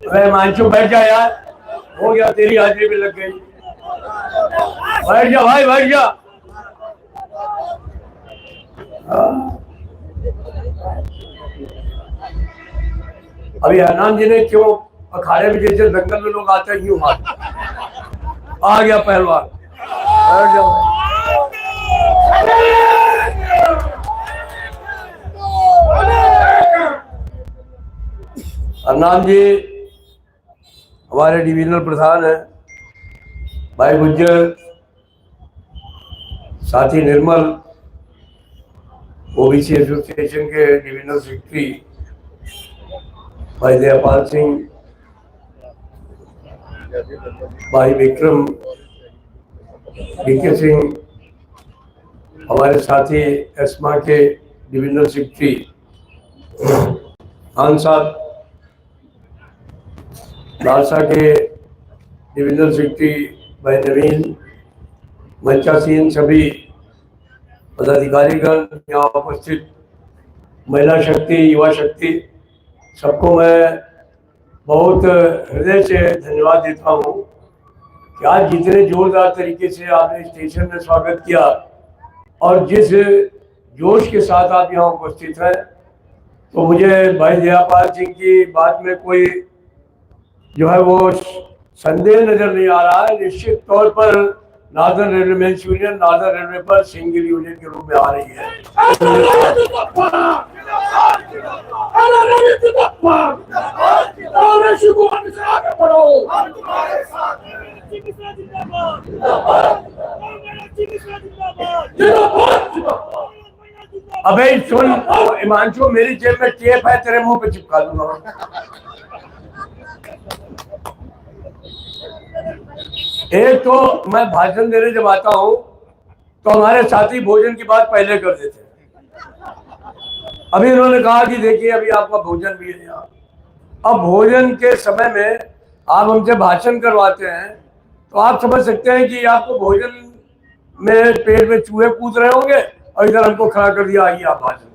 अरे मांचू बैठ जा यार, हो गया, तेरी हाजिरी भी लग गई। बैठ जा भाई, बैठ जा। अभी हरनाम जी ने क्यों अखाड़े में जैसे दंगल में लोग आते हैं यूं हाथ आ गया पहलवान। बैठ जाओ। हरनाम जी हमारे डिविजनल प्रधान है, भाई गुज्जर, साथी निर्मल, ओबीसी एसोसिएशन के डिविजनल सेक्रेटरी भाई दयापाल सिंह, भाई विक्रम, डीके सिंह, हमारे साथी एस्मा के डिविजनल सेक्रेटरी खान साहब, लालसा के डिविजनल सेक्रेटरी भाई नवीन, मंचासीन, सभी पदाधिकारीगण यहाँ उपस्थित, महिला शक्ति, युवा शक्ति, सबको मैं बहुत हृदय से धन्यवाद देता हूँ कि आज जितने जोरदार तरीके से आपने स्टेशन में स्वागत किया और जिस जोश के साथ आप यहाँ उपस्थित हैं, तो मुझे भाई दयापाल सिंह की बात में कोई जो है वो संदेह नजर नहीं आ रहा है। निश्चित तौर पर northern railway men's union northern railway पर सिंगल यूनियन के रूप में आ रही है। अबे सुन हिमांशु, मेरी जेब में टेप है, तेरे मुंह पे चिपका दूंगा। एक तो मैं भाषण देने जब आता हूं तो हमारे साथी भोजन की बात पहले कर देते हैं। अभी इन्होंने कहा कि देखिए अभी आपका भोजन भी है यहाँ। अब भोजन के समय में आप हमसे भाषण करवाते हैं तो आप समझ सकते हैं कि आपको भोजन में पेट में चूहे कूद रहे होंगे और इधर हमको खड़ा कर दिया, आइए आप भाषण।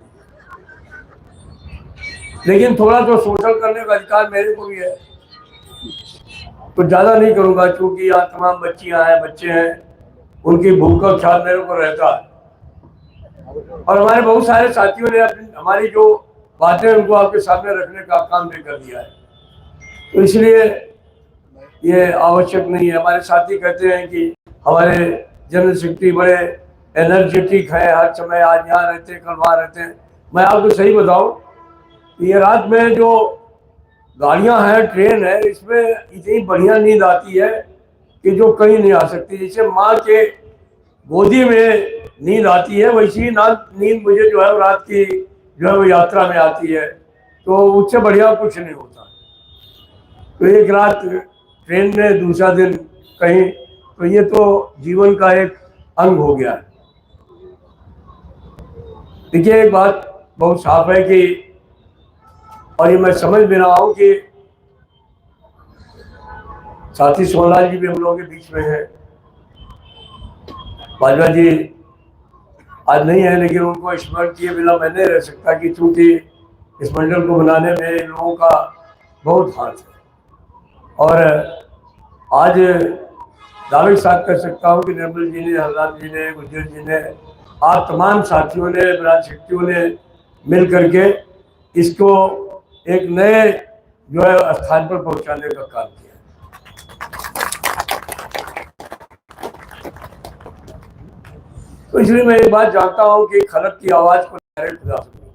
लेकिन थोड़ा तो सोशल करने का अधिकार मेरे को भी है, तो ज्यादा नहीं करूंगा क्योंकि यहाँ तमाम बच्चियां हैं, बच्चे हैं, उनकी भूख का ख्याल मेरे को रहता है। और हमारे बहुत सारे साथियों ने हमारी जो बातें उनको आपके सामने रखने का काम भी कर दिया है, तो इसलिए ये आवश्यक नहीं है। हमारे साथी कहते हैं कि हमारे जनरल सेक्रेटरी बड़े एनर्जेटिक है, हर समय आज यहाँ रहते हैं, कल वहाँ रहते हैं। मैं आपको सही बताऊं, ये रात में जो गाड़ियां हैं, ट्रेन है, इसमें इतनी बढ़िया नींद आती है कि जो कहीं नहीं आ सकती। जैसे माँ के गोदी में नींद आती है, वैसी नींद मुझे जो है रात की जो है वो यात्रा में आती है, तो उससे बढ़िया कुछ नहीं होता। तो एक रात ट्रेन में, दूसरा दिन कहीं, तो ये तो जीवन का एक अंग हो गया है। देखिए एक बात बहुत साफ है कि, और ये मैं समझ भी रहा हूं कि साथी सोनलाल जी भी हम लोगों के बीच में है, बाजवा जी आज नहीं है, लेकिन उनको स्मरण किए बिना मैं नहीं रह सकता कि चूंकि इस मंडल को बनाने में लोगों का बहुत हाथ है। और आज दावे के साथ कर सकता हूँ कि निर्मल जी ने, हरनाम जी ने, गुज्जर जी ने, आप तमाम साथियों ने, ब्रांच शक्तियों ने मिल करके इसको एक नए जो है स्थान पर पहुंचाने का काम किया। तो इसलिए मैं एक बात जानता हूं कि खलक की आवाज को डायरेक्ट खुदा सुने।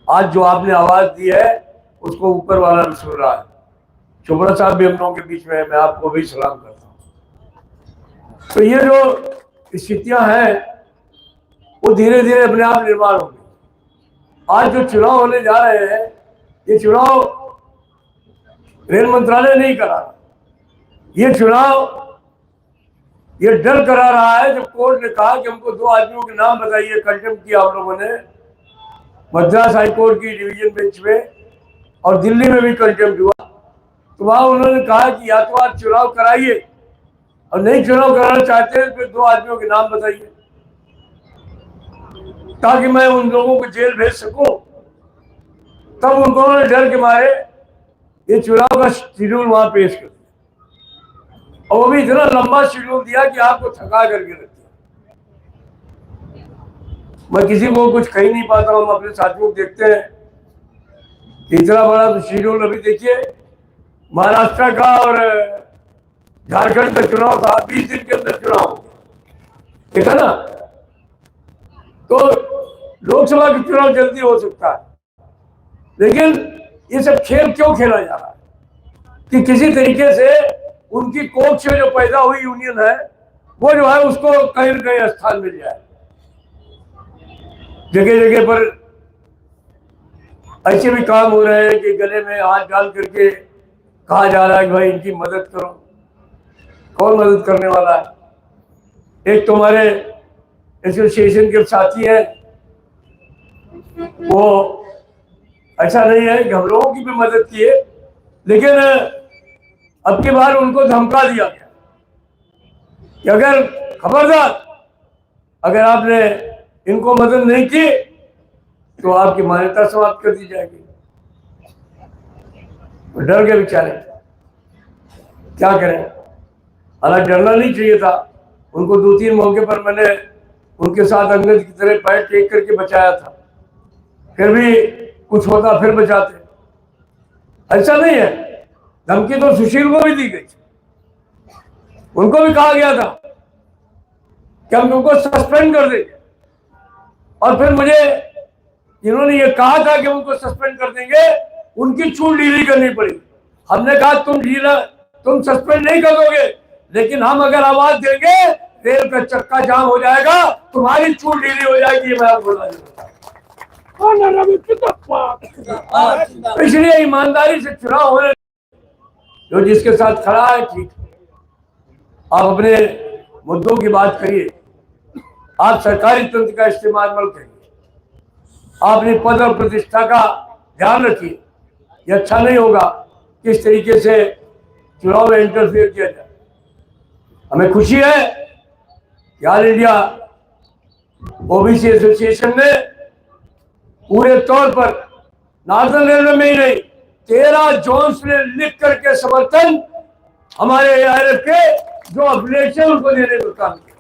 आज जो आपने आवाज दी है उसको ऊपर वाला भी सुन रहा है। चोपड़ा साहब भी हम लोगों के बीच में है, मैं आपको भी सलाम करता हूँ। तो ये जो स्थितियां हैं वो धीरे धीरे अपने आप निर्माण होंगी। आज जो चुनाव होने जा रहे हैं, ये चुनाव रेल मंत्रालय नहीं करा, ये चुनाव ये डर करा रहा है। जब कोर्ट ने कहा कि हमको 2 आदमियों के नाम बताइए, कंटेम्प्ट किया हम लोगों ने मद्रास हाईकोर्ट की डिवीजन बेंच में, और दिल्ली में भी कंटेम्प्ट हुआ, तो वहां उन्होंने कहा कि या तो आप चुनाव कराइए और नहीं चुनाव कराना चाहते हैं फिर 2 आदमियों के नाम बताइए, ताकि मैं उन लोगों को जेल भेज सकूं तब उनको डर के मारे ये चुनाव का शेड्यूल वहां पेश कर दिया, और वो भी इतना लंबा शेड्यूल दिया कि आपको थका करके रख दिया। मैं किसी को कुछ कह नहीं पाता हूँ, हम अपने साथियों को देखते हैं कि इतना बड़ा तो शेड्यूल। अभी देखिए महाराष्ट्र का और झारखंड का चुनाव था, 20 दिन के अंदर चुनाव, ठीक है ना। तो लोकसभा का चुनाव जल्दी हो सकता है, लेकिन ये सब खेल क्यों खेला जा रहा है कि किसी तरीके से उनकी कोख से जो पैदा हुई यूनियन है वो जो है उसको कहीं न कहीं स्थान मिल जाए। जगह जगह पर ऐसे भी काम हो रहे हैं कि गले में हाथ डाल करके कहा जा रहा है कि भाई इनकी मदद करो। कौन मदद करने वाला है? एक तो हमारे एसोसिएशन के साथी हैं, वो ऐसा नहीं है कि हम लोगों की भी मदद की है, लेकिन अब की बार उनको धमका दिया गया कि अगर खबरदार अगर आपने इनको मदद नहीं की तो आपकी मान्यता समाप्त कर दी जाएगी। डर गए बेचारे, क्या करें। हालांकि डरना नहीं चाहिए था, उनको 2-3 मौके पर मैंने उनके साथ अंग्रेज की तरह पैर टेक करके बचाया था, फिर भी कुछ होता फिर बचाते। ऐसा नहीं है, धमकी तो सुशील को भी दी गई, उनको भी कहा गया था कि हम तुमको सस्पेंड कर देंगे, और फिर मुझे इन्होंने ये कहा था कि उनको सस्पेंड कर देंगे, उनकी छूट ढीली करनी पड़ी। हमने कहा तुम सस्पेंड नहीं कर दोगे, लेकिन हम अगर आवाज देंगे रेल का चक्का जाम हो जाएगा, तुम्हारी छूट ढीली हो जाएगी। मैं आपको बता दूंगा, इसलिए ईमानदारी से चुनाव होने, जो जिसके साथ खड़ा है ठीक, आप अपने मुद्दों की बात करिए, आप सरकारी तंत्र का इस्तेमाल मत करिए, आप अपने पद और प्रतिष्ठा का ध्यान रखिए। ये अच्छा नहीं होगा किस तरीके से चुनाव में इंटरफेयर किया जाए। हमें खुशी है कि ऑल इंडिया ओबीसी एसोसिएशन ने पूरे तौर पर नॉर्दर्न रेलवे में ही नहीं 13 जोन्स ने लिख करके समर्थन हमारे एआरएफ के जो अफिलिएट है उनको देने का काम किया,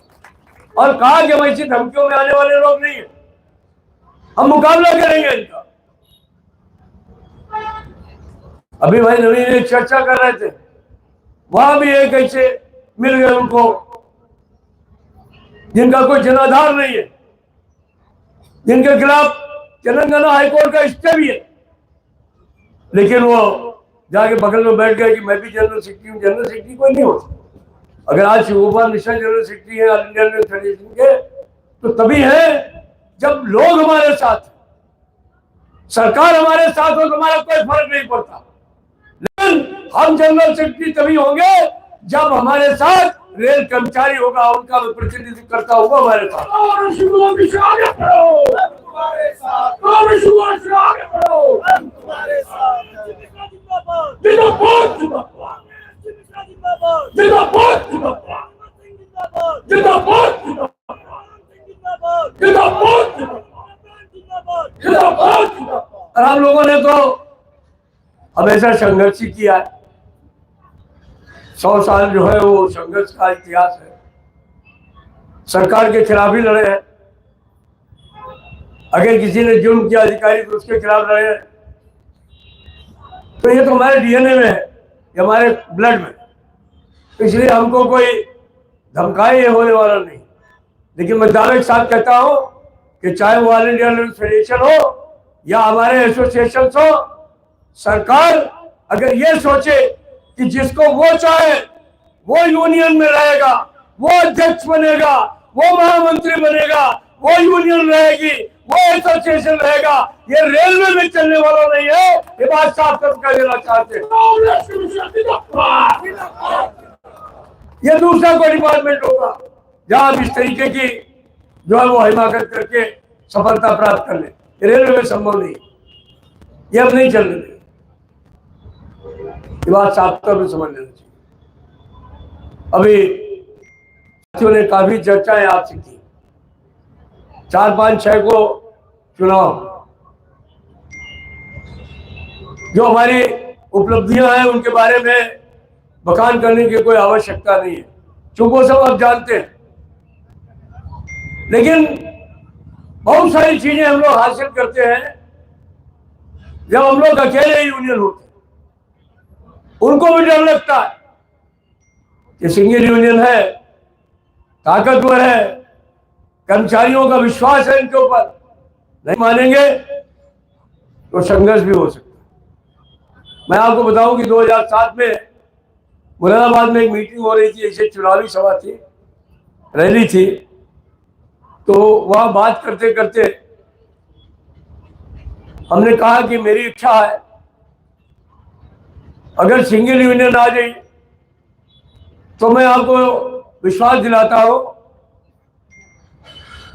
और कहा कि हम ऐसी धमकियों में आने वाले लोग नहीं है, हम मुकाबला करेंगे इनका। अभी भाई नवीन एक चर्चा कर रहे थे, वहां भी एक ऐसे मिल गए उनको जिनका कोई जनाधार नहीं है, जिनके खिलाफ तेलंगाना हाईकोर्ट का स्टे भी है, लेकिन वो जाके बगल में बैठ गए कि मैं भी जनरल सेक्रेटरी हूँ। जनरल सेक्रेटरी कोई नहीं होता। अगर आज शिवगोपाल मिश्रा जनरल सेक्रेटरी है ऑल इंडिया रेलवे फेडरेशन के, तो तभी है जब लोग हमारे साथ, सरकार हमारे साथ हो, तो हमारा कोई फर्क नहीं पड़ता। लेकिन हम जनरल सेक्रेटरी तभी होंगे जब हमारे साथ रेल कर्मचारी होगा, उनका प्रतिनिधित्व करता होगा हमारे साथ। और हम लोगों ने तो हमेशा संघर्ष ही किया है। 100 साल जो है वो संघर्ष का इतिहास है। सरकार के खिलाफ ही लड़े हैं, अगर किसी ने जुर्म किया अधिकारी तो उसके खिलाफ लड़े हैं। तो ये तो हमारे डीएनए में है, ये हमारे ब्लड में, तो इसलिए हमको कोई धमकाए ये होने वाला नहीं। लेकिन मैं दावे के साथ कहता हूं कि चाहे वो ऑल इंडिया रेलवे फेडरेशन हो या हमारे एसोसिएशन हो, सरकार अगर ये सोचे कि जिसको वो चाहे वो यूनियन में रहेगा, वो अध्यक्ष बनेगा, वो महामंत्री बनेगा, वो यूनियन रहेगी, वो एसोसिएशन रहेगा, ये रेलवे में चलने वाला नहीं है। ये बात साफ कर देना चाहते हैं। ये दूसरा कोई डिपार्टमेंट होगा जहां इस तरीके की जो है वो हिमाकत करके सफलता प्राप्त कर ले। रेलवे में संभव नहीं, ये अब नहीं चलने देंगे। ये बात साफ तौर पर समझ लेना चाहिए। अभी साथियों ने काफी चर्चाएं आपसे की, 4, 5, 6 को चुनाव, जो हमारी उपलब्धियां हैं उनके बारे में बखान करने की कोई आवश्यकता नहीं है, चूंकि वो सब आप जानते हैं। लेकिन बहुत सारी चीजें हम लोग हासिल करते हैं जब हम लोग अकेले यूनियन होते हैं। उनको भी डर लगता है कि सिंगल यूनियन है, ताकतवर है, कर्मचारियों का विश्वास है इनके ऊपर, नहीं मानेंगे तो संघर्ष भी हो सकता है। मैं आपको बताऊं कि 2007 में मुरादाबाद में एक मीटिंग हो रही थी, ऐसे चुनावी सभा थी, रैली थी। तो वहां बात करते करते हमने कहा कि मेरी इच्छा है अगर सिंगल यूनियन आ जाए तो मैं आपको विश्वास दिलाता हूं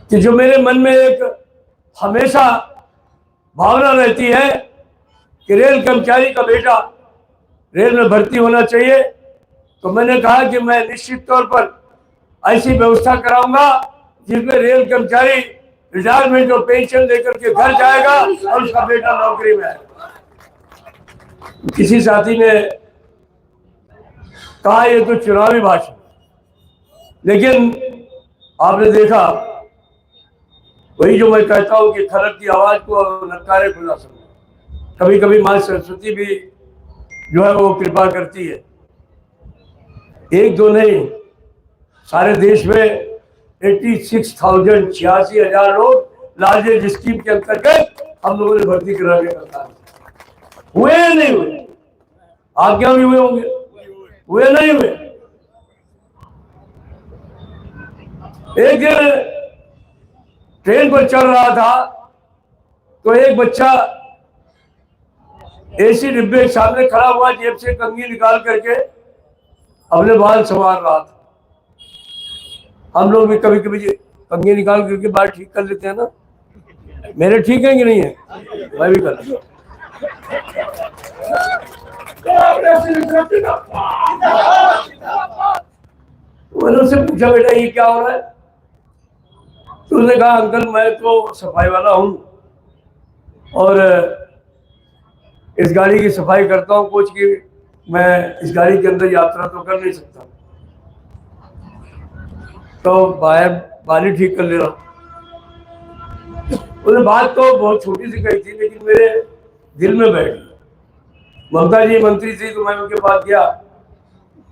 कि जो मेरे मन में एक हमेशा भावना रहती है कि रेल कर्मचारी का बेटा रेल में भर्ती होना चाहिए, तो मैंने कहा कि मैं निश्चित तौर पर ऐसी व्यवस्था कराऊंगा जिसमें रेल कर्मचारी रिटायरमेंट और पेंशन लेकर के घर जाएगा और उसका बेटा नौकरी में आएगा। किसी साथी ने कहा ये तो चुनावी भाषण, लेकिन आपने देखा वही जो मैं कहता हूं कि खरक की आवाज को नकारे खुला सुना। कभी कभी मां सरस्वती भी जो है वो कृपा करती है। एक दो नहीं, सारे देश में 86,000 लोग लार्जेस्ट स्कीम के अंतर्गत हम लोगों ने भर्ती कराने का काम हुए नहीं हुए। आप क्या भी हुए होंगे, हुए नहीं हुए। एक दिन ट्रेन पर चल रहा था तो एक बच्चा एसी डिब्बे के सामने खड़ा हुआ, जेब से कंघी निकाल करके अपने बाल संवार रहा था। हम लोग भी कभी कभी कंघी निकाल करके बाल ठीक कर लेते हैं ना। मेरे ठीक है कि नहीं है? मैं भी कर मैंने उससे पूछा बेटा ये क्या हो रहा है? तो उसने कहा अंकल मैं तो सफाई वाला हूं और इस गाड़ी की सफाई करता हूं, कुछ की मैं इस गाड़ी के अंदर यात्रा तो कर नहीं सकता, तो बाहर बाली ठीक कर ले रहा हूं। उन्हें बात तो बहुत छोटी सी कही थी लेकिन मेरे दिल में बैठ गई। ममता जी मंत्री थी तो मैं उनके पास गया,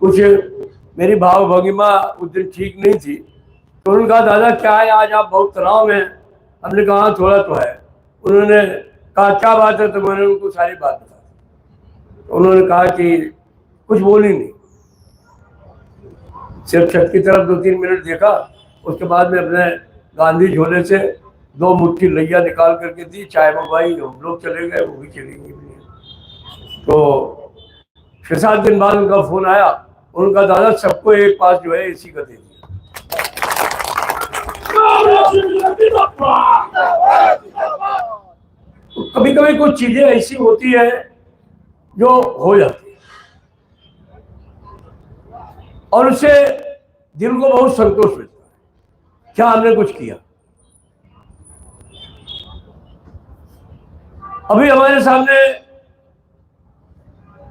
कुछ मेरी भाव भंगिमा उस दिन ठीक नहीं थी, तो उन्होंने कहा दादा क्या है आज आप बहुत तनाव में? हमने कहा थोड़ा तो है। उन्होंने कहा क्या बात है? तो मैंने उनको सारी बात बता दी। तो उन्होंने कहा कि कुछ बोली नहीं, सिर्फ छत की तरफ 2-3 मिनट देखा, उसके बाद में अपने गांधी झोले से 2 मुट्ठी लैया निकाल करके दी, चाय मंगवाई, हम लोग चले गए, वो भी चलेंगे। तो 6-7 दिन बाद उनका फोन आया, उनका दादा सबको एक पास जो है एसी का दे दिया। कभी कभी कुछ चीजें ऐसी होती है जो हो जाती है और उससे दिल को बहुत संतोष मिलता है, क्या हमने कुछ किया। अभी हमारे सामने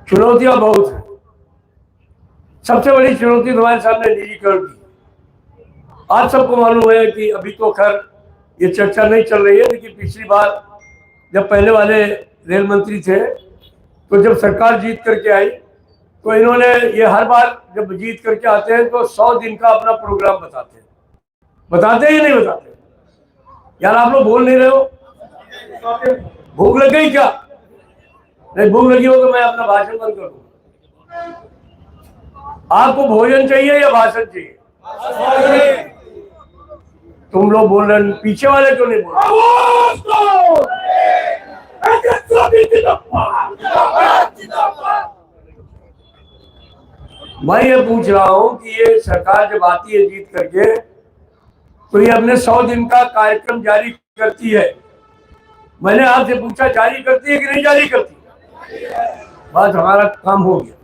चुनौतियां बहुत हैं। सबसे बड़ी चुनौती हमारे सामने निजीकरण की। आज सबको मालूम है कि अभी तो खैर ये चर्चा नहीं चल रही है, लेकिन पिछली बार जब पहले वाले रेल मंत्री थे तो जब सरकार जीत करके आई तो इन्होंने ये हर बार जब जीत करके आते हैं तो 100 दिन का अपना प्रोग्राम बताते हैं या नहीं बताते? यार आप लोग बोल नहीं रहे हो, भूख लग गई क्या? नहीं भूख लगी हो तो मैं अपना भाषण बंद कर दूं। आपको भोजन चाहिए या भाषण चाहिए? तुम लोग बोल रहे, पीछे वाले क्यों नहीं बोल रहे? मैं ये पूछ रहा हूं कि ये सरकार जब आती है जीत करके तो ये अपने 100 दिन का कार्यक्रम जारी करती है। मैंने आपसे पूछा जारी करती है कि नहीं जारी करती? बस हमारा काम हो गया।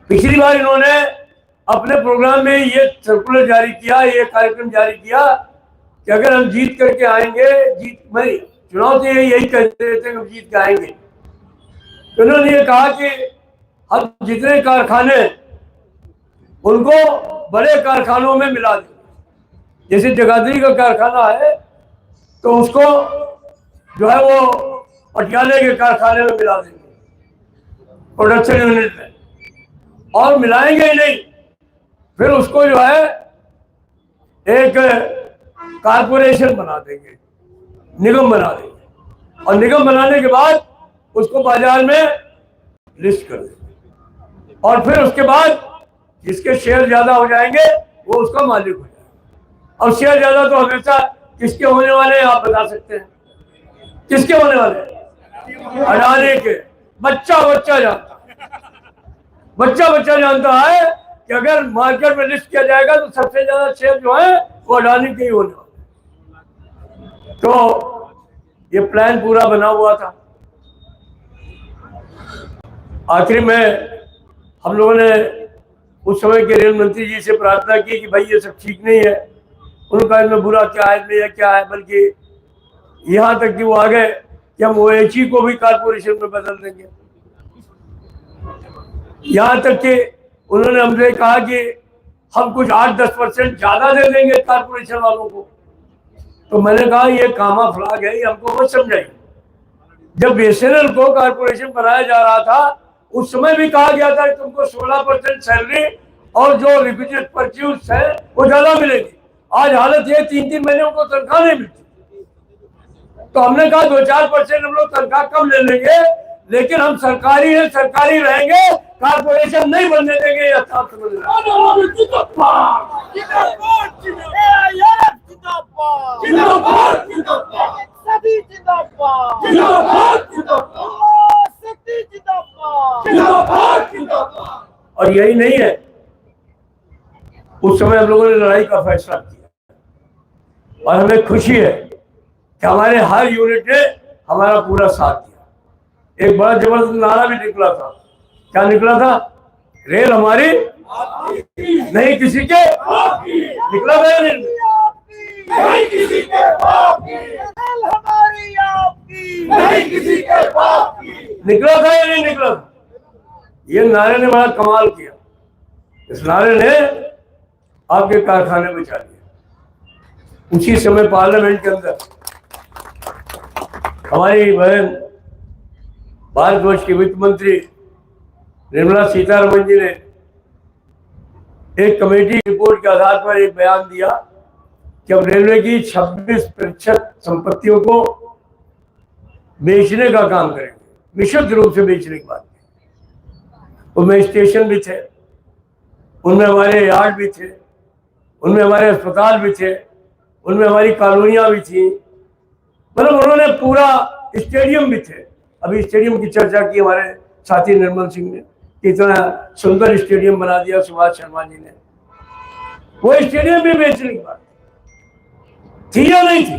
पिछली बार इन्होंने अपने प्रोग्राम में ये सर्कुलर जारी किया, ये कार्यक्रम जारी किया कि अगर हम जीत करके आएंगे, जीत नहीं चुनाव तो यही कहते थे कि हम जीत के आएंगे, तो उन्होंने ये कहा कि हम जितने कारखाने उनको बड़े कारखानों में मिला देंगे। जैसे जगाधरी का कारखाना है तो उसको जो है वो पटियाले के कारखाने में मिला देंगे, प्रोडक्शन यूनिट में, और मिलाएंगे ही नहीं, फिर उसको जो है एक कारपोरेशन बना देंगे, निगम बना देंगे, और निगम बनाने के बाद उसको बाजार में लिस्ट कर देंगे, और फिर उसके बाद जिसके शेयर ज्यादा हो जाएंगे वो उसका मालिक हो जाएगा। और शेयर ज्यादा तो हमेशा किसके होने वाले हैं आप बता सकते हैं? किसके होने वाले हैं? अडानी के। बच्चा जानता है कि अगर मार्केट में लिस्ट किया जाएगा तो सबसे ज्यादा शेयर जो है वो अडानी के ही होने वाले। तो ये प्लान पूरा बना हुआ था। आखिर में हम लोगों ने उस समय के रेल मंत्री जी से प्रार्थना की कि भाई ये सब ठीक नहीं है। उनका इसमें बुरा क्या है, नहीं है क्या है, बल्कि यहाँ तक कि वो आ गए कि हम OHE को भी कारपोरेशन में बदल देंगे। यहाँ तक कि उन्होंने हमसे कहा कि हम कुछ 8-10% ज्यादा दे देंगे कारपोरेशन वालों को। तो मैंने कहा ये कामा फ्लाग है, ये हमको मत समझाइए। जब BSNL को कारपोरेशन बनाया जा रहा था उस समय भी कहा गया था कि तुमको 16% सैलरी और जो रिपीटेड परच्यूज है वो ज्यादा मिलेगी। आज हालत ये 3-3 महीने उनको तनख्वाह नहीं मिलती। तो हमने कहा 2-4% हम लोग तनख्वाह कम ले लेंगे, लेकिन हम सरकारी हैं, सरकारी रहेंगे, कारपोरेशन नहीं बनने देंगे। ये अच्छा समझ और यही नहीं है, उस समय हम लोगों ने लड़ाई का फैसला किया और हमें खुशी है कि हमारे हर यूनिट ने हमारा पूरा साथ दिया। एक बड़ा जबरदस्त नारा भी निकला था। क्या निकला था? रेल हमारी नहीं किसी के। निकला था नहीं किसी के निकला था या नहीं निकला था? ये नारे ने बड़ा कमाल किया। इस नारे ने आपके कारखाने बचा दिया। उसी समय पार्लियामेंट के अंदर हमारी बहन भारतवर्ष की वित्त मंत्री निर्मला सीतारमण जी ने एक कमेटी रिपोर्ट के आधार पर एक बयान दिया कि अब रेलवे की 26% संपत्तियों को बेचने का काम करेंगे, विशुद्ध रूप से बेचने की बात। उनमें स्टेशन भी थे, उनमें हमारे यार्ड भी थे, उनमें हमारे अस्पताल भी थे, उनमें हमारी कॉलोनियां भी थी, मतलब उन्होंने पूरा स्टेडियम भी थे। अभी स्टेडियम की चर्चा की हमारे साथी निर्मल सिंह ने, इतना सुंदर स्टेडियम बना दिया सुभाष शर्मा जी ने। वो स्टेडियम भी बेचने की बात थी या नहीं थी?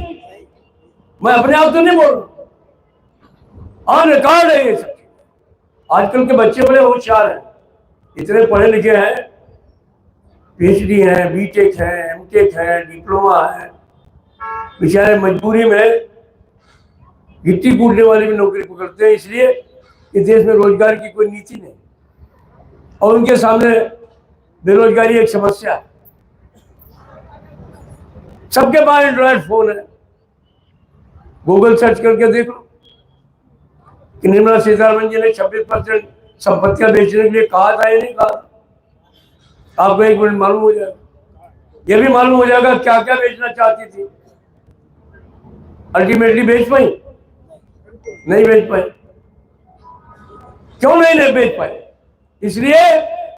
मैं अपने आप तो नहीं बोल रहा, ऑन रिकॉर्ड है ये सब। आजकल के बच्चे बड़े होशियार हैं, इतने पढ़े लिखे हैं, PhD हैं, BTech है, MTech है, डिप्लोमा है, बेचारे मजबूरी में गिट्टी कूटने वाली भी नौकरी पकड़ते हैं, इसलिए कि देश में रोजगार की कोई नीति नहीं और उनके सामने बेरोजगारी एक समस्या है। सबके पास एंड्रॉयड फोन है, गूगल सर्च करके देख लो कि निर्मला सीतारमण जी ने 26% संपत्तियां बेचने के लिए कहा था या नहीं कहा। आपको एक मिनट मालूम हो जाएगा, ये भी मालूम हो जाएगा क्या क्या बेचना चाहती थी। अल्टीमेटली बेच पाई? नहीं बेच पाई। क्यों नहीं बेच पाए? इसलिए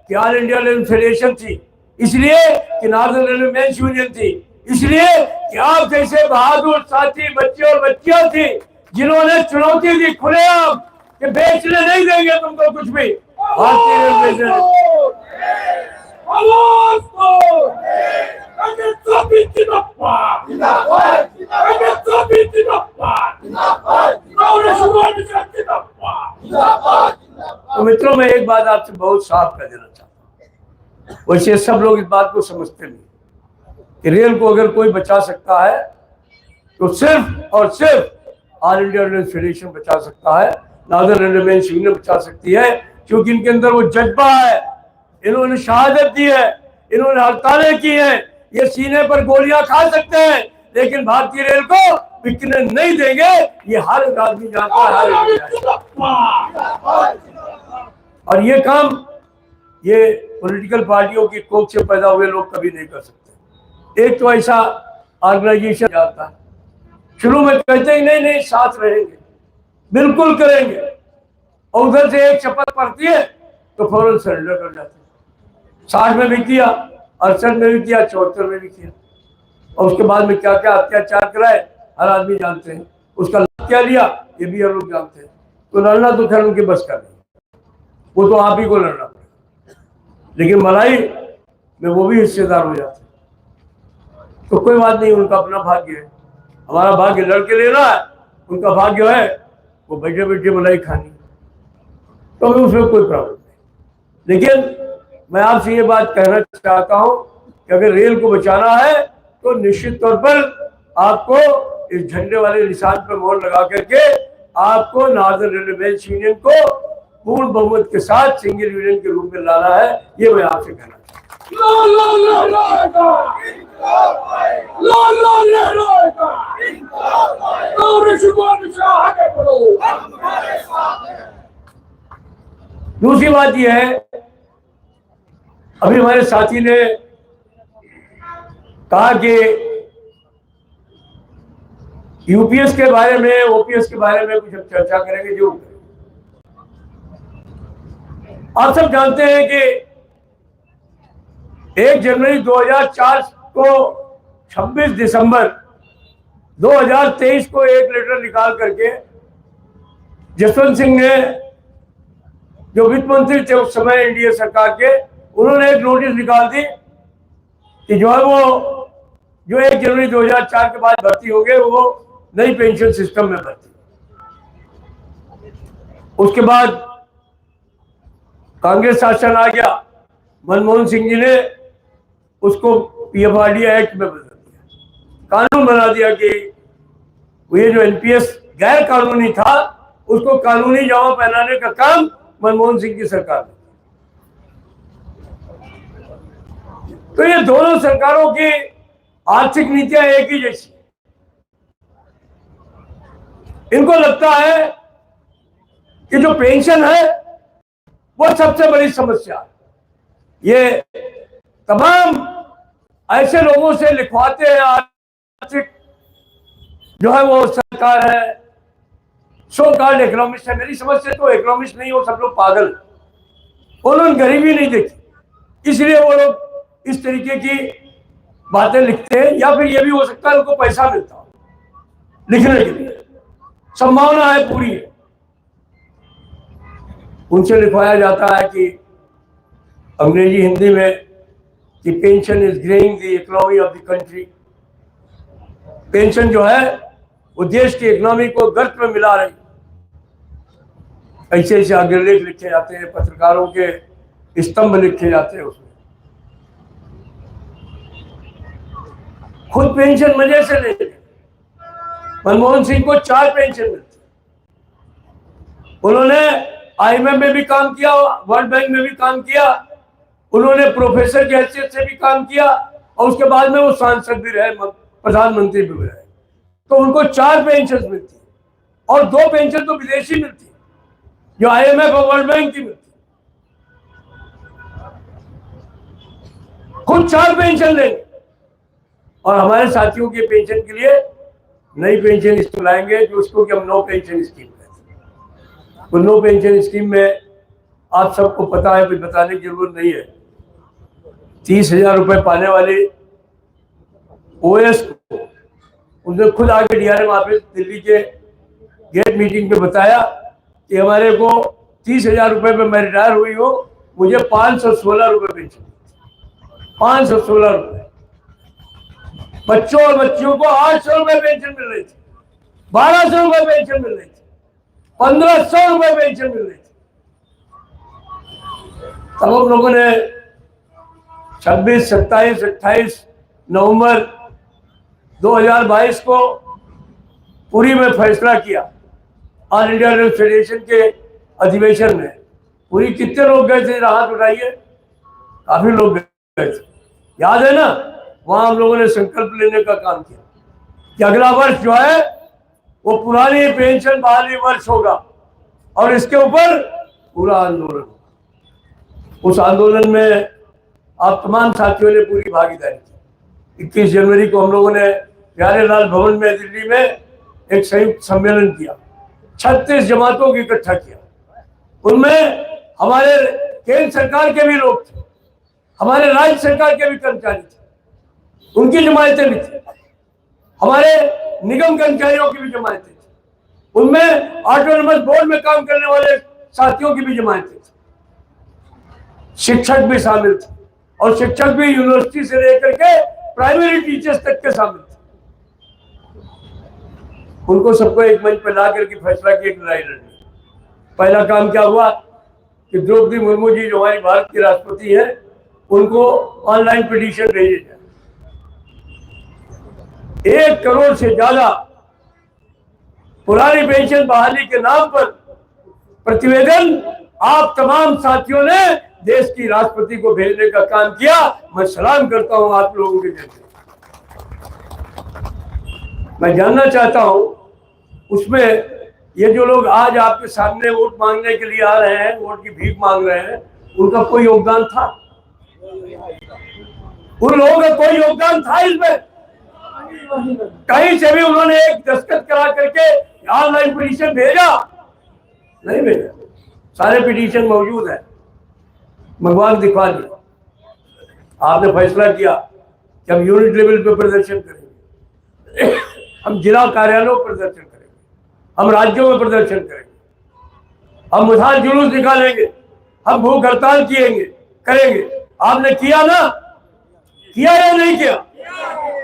कि ऑल इंडिया रेलवे फेडरेशन थी, इसलिए कि नॉर्दर्न रेलवे मेंस यूनियन थी, इसलिए कि आप जैसे बहादुर साथी बच्चे और बच्चियां थी जिन्होंने चुनौती दी खुलेआम कि बेचने नहीं देंगे तुमको कुछ भी। भारतीय रेलवे तो मित्रों, मैं एक बात आपसे बहुत साफ कर देना चाहता हूँ। वैसे सब लोग इस बात को समझते नहीं कि रेल को अगर कोई बचा सकता है तो सिर्फ और सिर्फ ऑल इंडिया रेलवे फेडरेशन बचा सकता है। नादर रेलवे ने बचा सकती है, क्योंकि इनके अंदर वो जज्बा है, इन्होंने शहादत दी है, इन्होंने हड़तालें की हैं, ये सीने पर गोलियां खा सकते हैं लेकिन भारतीय रेल को बिकने नहीं देंगे, ये हर आदमी जानता है, और ये काम ये पॉलिटिकल पार्टियों की कोख से पैदा हुए लोग कभी नहीं कर सकते। एक तो ऐसा ऑर्गेनाइजेशन जाता है, शुरू में कहते हैं नहीं नहीं साथ रहेंगे, बिल्कुल करेंगे, और उधर से एक शपथ पड़ती है तो फौरन सरेंडर कर जाते हैं। 60 में भी किया, 68 में भी किया, 74 में भी किया, और उसके बाद में क्या क्या अत्याचार कराए हर आदमी जानते हैं, उसका लाभ क्या लिया ये भी हम लोग जानते हैं। तो लड़ना तो खैर उनके बस का नहीं, वो तो आप ही को लड़ना पड़ेगा, लेकिन मलाई में वो भी हिस्सेदार हो जाते हैं। तो कोई बात नहीं, उनका अपना भाग्य है, हमारा भाग्य लड़के लेना है, उनका भाग्य है वो बैठे बैठे मलाई खानी, तो हमें उसमें कोई प्रॉब्लम नहीं। लेकिन मैं आपसे ये बात कहना चाहता हूं कि अगर रेल को बचाना है तो निश्चित तौर पर आपको इस झंडे वाले निशान पर मोहर लगा करके आपको नार्दर्न रेलवे यूनियन को पूर्ण बहुमत के साथ सिंगल यूनियन के रूप में लाना है, ये मैं आपसे कहना दूसरी बात यह है, अभी हमारे साथी ने कहा कि यूपीएस के बारे में, ओपीएस के बारे में कुछ हम चर्चा करेंगे। जो आप सब जानते हैं कि 1 जनवरी 2004 को 26 दिसंबर 2023 को एक लेटर निकाल करके जसवंत सिंह ने, जो वित्त मंत्री थे उस समय एनडीए सरकार के, उन्होंने एक नोटिस निकाल दी कि जो है वो जो 1 जनवरी 2004 के बाद भर्ती हो गए वो नई पेंशन सिस्टम में भर्ती। उसके बाद कांग्रेस शासन आ गया, मनमोहन सिंह जी ने उसको पीएफआरडीए एक्ट में बदल दिया, कानून बना दिया कि ये जो एनपीएस गैर कानूनी था उसको कानूनी जामा पहनाने का काम मनमोहन सिंह की सरकार ने। तो ये दोनों सरकारों की आर्थिक नीतियां एक ही जैसी, इनको लगता है कि जो पेंशन है वो सबसे बड़ी समस्या है। ये तमाम ऐसे लोगों से लिखवाते हैं, आर्थिक जो है वो सरकार है, सो कॉल्ड इकोनॉमिस्ट है। मेरी समझ से तो इकोनॉमिस्ट नहीं, वो सब लोग पागल, उन्होंने गरीबी नहीं देखी, इसलिए वो लोग इस तरीके की बातें लिखते हैं। या फिर ये भी हो सकता है उनको पैसा मिलता हो लिखने के लिए, संभावना है पूरी है। उनसे लिखवाया जाता है कि अंग्रेजी हिंदी में कि pension is greying the economy of the country, pension जो है वो देश की इकोनॉमी को गर्त में मिला रही। ऐसे ऐसे अग्रलेख लिखे जाते हैं, पत्रकारों के स्तंभ लिखे जाते हैं, उसमें खुद पेंशन मजे से लेते। मनमोहन सिंह को 4 पेंशन मिलती, उन्होंने आईएमएफ में भी काम किया, वर्ल्ड बैंक में भी काम किया, उन्होंने प्रोफेसर की हैसियत से भी काम किया, और उसके बाद में वो सांसद भी रहे, प्रधानमंत्री भी रहे। तो उनको 4 पेंशन मिलती, और 2 पेंशन तो विदेशी मिलती जो आईएमएफ और वर्ल्ड बैंक की मिलती। खुद 4 पेंशन लेंगे, और हमारे साथियों के पेंशन के लिए नई पेंशन स्कीम लाएंगे, जो उसको कि हम नो पेंशन स्कीम कहते हैं। तो नो पेंशन स्कीम में आप सबको पता है, कुछ बताने की जरूरत नहीं है। 30,000 रुपए पाने वाले ओएस को उन्होंने खुद आके डीआरएम ऑफिस दिल्ली के गेट मीटिंग पे बताया कि हमारे को 30,000 रुपए पे मैं रिटायर हुई हूँ, मुझे 516 रुपए पेंशन, 516 रुपए। बच्चों और बच्चियों को 800 रुपए पेंशन मिल रही थी, 1200 रुपए पेंशन मिल रही थी, 1500 रुपए पेंशन मिल रही थी। तब हम लोगों ने 26, 27, 28 नवंबर 2022 को पूरी में फैसला किया, ऑल इंडिया रेल फेडरेशन के अधिवेशन में। पूरी कितने लोग गए थे, हाथ उठाइए। काफी लोग गए थे, याद है ना। वहां हम लोगों ने संकल्प लेने का काम किया कि अगला वर्ष जो है वो पुरानी पेंशन बहाली वर्ष होगा और इसके ऊपर पूरा आंदोलन होगा। उस आंदोलन में आप तमाम साथियों ने पूरी भागीदारी की। 21 जनवरी को हम लोगों ने प्यारेलाल भवन में दिल्ली में एक संयुक्त सम्मेलन किया, 36 जमातों को इकट्ठा किया। उनमें हमारे केंद्र सरकार के भी लोग थे, हमारे राज्य सरकार के भी कर्मचारी थे, उनकी जमायतें भी थी, हमारे निगम कर्मचारियों की भी जमायतें थी, उनमें ऑटोनोमस बोर्ड में काम करने वाले साथियों की भी जमायतें थी, शिक्षक भी शामिल थे और शिक्षक भी यूनिवर्सिटी से लेकर के प्राइमरी टीचर्स तक के शामिल थे। उनको सबको एक मंच पर ला करके फैसला किया कि लड़ाई लड़नी। पहला काम क्या हुआ कि द्रौपदी मुर्मू जी जो हमारी भारत की राष्ट्रपति है उनको ऑनलाइन पिटीशन भेजे जाए। 1 करोड़ से ज्यादा पुरानी पेंशन बहाली के नाम पर प्रतिवेदन आप तमाम साथियों ने देश की राष्ट्रपति को भेजने का काम किया। मैं सलाम करता हूं आप लोगों के जैसे। मैं जानना चाहता हूं उसमें ये जो लोग आज आपके सामने वोट मांगने के लिए आ रहे हैं, वोट की भीख मांग रहे हैं, उनका कोई योगदान था? उन लोगों का कोई योगदान था इसमें? कहीं से भी उन्होंने एक दस्तखत करा करके ऑनलाइन पिटीशन भेजा? नहीं भेजा। सारे पिटीशन मौजूद है, मंगवा दिखवा दिया। आपने फैसला किया कि हम यूनिट लेवल पे प्रदर्शन करेंगे, हम जिला कार्यालयों पर प्रदर्शन करेंगे, हम राज्यों में प्रदर्शन करेंगे, हम मिसाल जुलूस निकालेंगे, हम भूख हड़ताल करेंगे। आपने किया ना? किया या नहीं किया?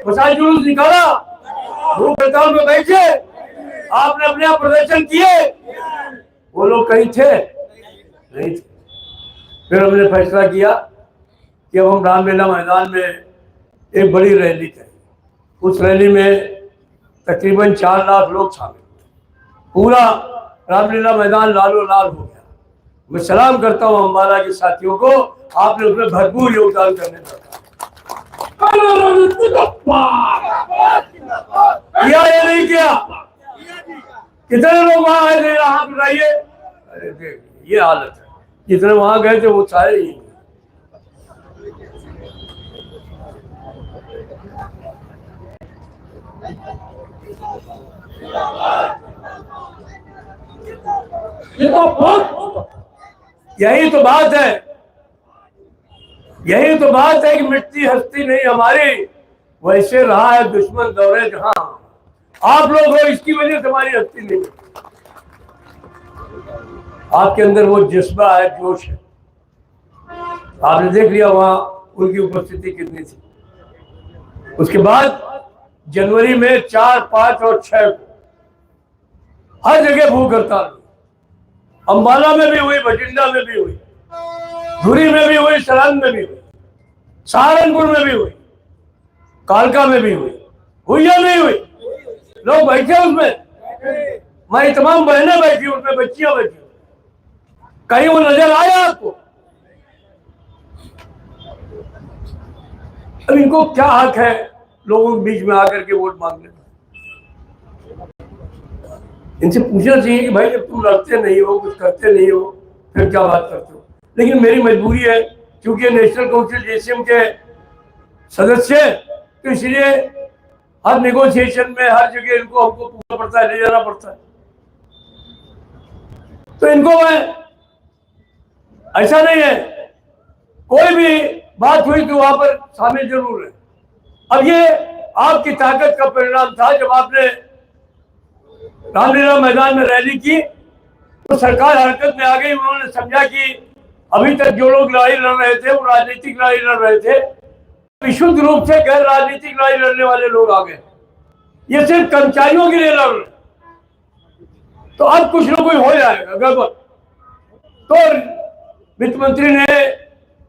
मिसाल जुलूस निकाला, भूख हड़ताल में बैठे, आपने अपने आप प्रदर्शन किए। वो लोग कहीं थे? नहीं थे। फिर हमने फैसला किया कि अब हम रामलीला मैदान में एक बड़ी रैली करेंगे। उस रैली में तकरीबन 4 लाख लोग शामिल। पूरा रामलीला मैदान लालो लाल हो गया। मैं सलाम करता हूं अम्बाला के साथियों को, आपने उसमें भरपूर योगदान करने का किया या नहीं किया? कितने लोग वहां आए थे? हाथ उठाइए। अरे देख, ये हालत है। जितने वहां गए थे वो सारे ही। यही तो बात है, यही तो बात है कि मिटती हस्ती नहीं हमारी, वैसे रहा है दुश्मन दौरे जहां। आप लोग हो, इसकी वजह से हमारी हस्ती नहीं। आपके अंदर वो जज्बा है, जोश है। आपने देख लिया वहां उनकी उपस्थिति कितनी थी। उसके बाद जनवरी में 4, 5 और 6 को हर जगह भूख हड़ताल। अम्बाला में भी हुई, बठिंडा में भी हुई, धुरी में भी हुई, सरहद में भी हुई, सहारनपुर में भी हुई, कालका में भी हुई या नहीं हुई? लोग बैठे उसमें, हमारी तमाम बहनें बैठी उसमें, बच्चियां बैठी। कहीं वो नजर आया आपको? अब इनको क्या हक है लोगों के बीच में आकर के वोट मांगने का? इनसे पूछना चाहिए कि भाई जब तुम लड़ते नहीं हो, कुछ करते नहीं हो, फिर क्या बात करते हो? लेकिन मेरी मजबूरी है, क्योंकि नेशनल काउंसिल जेसीएम के सदस्य, तो इसलिए हर नेगोशिएशन में हर जगह इनको हमको पूछना पड़ता है, ले जाना पड़ता है। तो इनको मैं, ऐसा नहीं है, कोई भी बात हुई तो वहां पर शामिल जरूर है। अब ये आपकी ताकत का परिणाम था। जब आपने रामलीला मैदान में रैली की तो सरकार हरकत में आ गई। उन्होंने समझा कि अभी तक जो लोग लड़ाई लड़ रहे थे वो राजनीतिक लड़ाई लड़ रहे थे, विशुद्ध रूप से गैर राजनीतिक लड़ाई लड़ने वाले लोग आ गए, ये सिर्फ कर्मचारियों के लिए लड़ रहे। तो अब कुछ ना कुछ हो जाएगा गड़बड़। तो वित्त मंत्री ने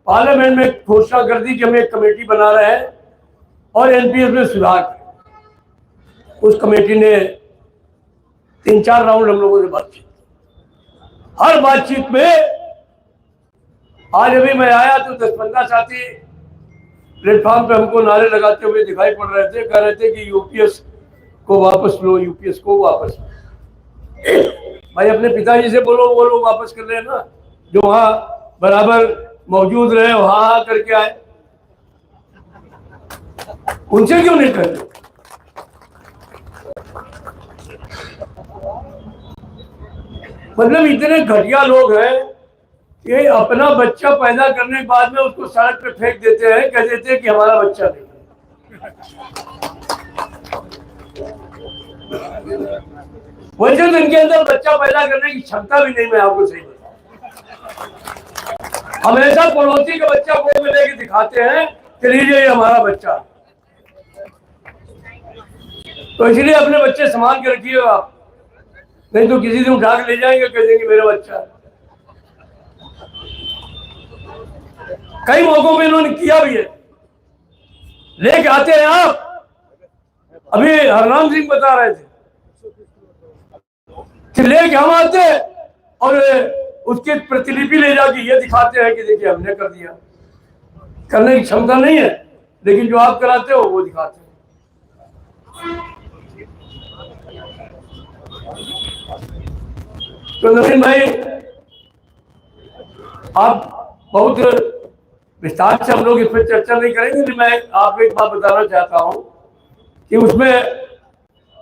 पार्लियामेंट में घोषणा कर दी कि हम एक कमेटी बना रहे हैं और एनपीएस में सुधार करें। उस कमेटी ने 3-4 राउंड हम लोगों से बातचीत, हर बातचीत में आज अभी मैं आया तो 10-15 साथी प्लेटफॉर्म पे हमको नारे लगाते हुए दिखाई पड़ रहे थे, कह रहे थे कि यूपीएस को वापस लो, यूपीएस को वापस लो। भाई अपने पिताजी से बोलो, वो लोग वापस कर रहे हैं ना, जो वहां बराबर मौजूद रहे, वहां करके आए, उनसे क्यों नहीं करते? मतलब इतने घटिया लोग हैं कि अपना बच्चा पैदा करने के बाद में उसको सड़क पे फेंक देते हैं, कह देते हैं कि हमारा बच्चा नहीं। वैसे तो इनके अंदर बच्चा पैदा करने की क्षमता भी नहीं, मैं आपको सही बताऊं। हमेशा पड़ोसी के बच्चा को में लेके दिखाते हैं कि लीजिए ये हमारा बच्चा। तो इसलिए अपने बच्चे संभाल के रखिएगा आप, नहीं तो किसी दिन उठा के ले जाएंगे, कह देंगे मेरा बच्चा। कई मौकों में इन्होंने किया भी है, लेके आते हैं आप। अभी हरनाम सिंह बता रहे थे कि लेके हम आते और उसकी प्रतिलिपि ले जाके ये दिखाते हैं कि देखिए हमने कर दिया। करने की क्षमता नहीं है, लेकिन जो आप कराते हो वो दिखाते हैं। तो नवीन भाई, आप बहुत विस्तार से हम लोग इस पर चर्चा नहीं करेंगे, लेकिन मैं आपको एक बात बताना चाहता हूं कि उसमें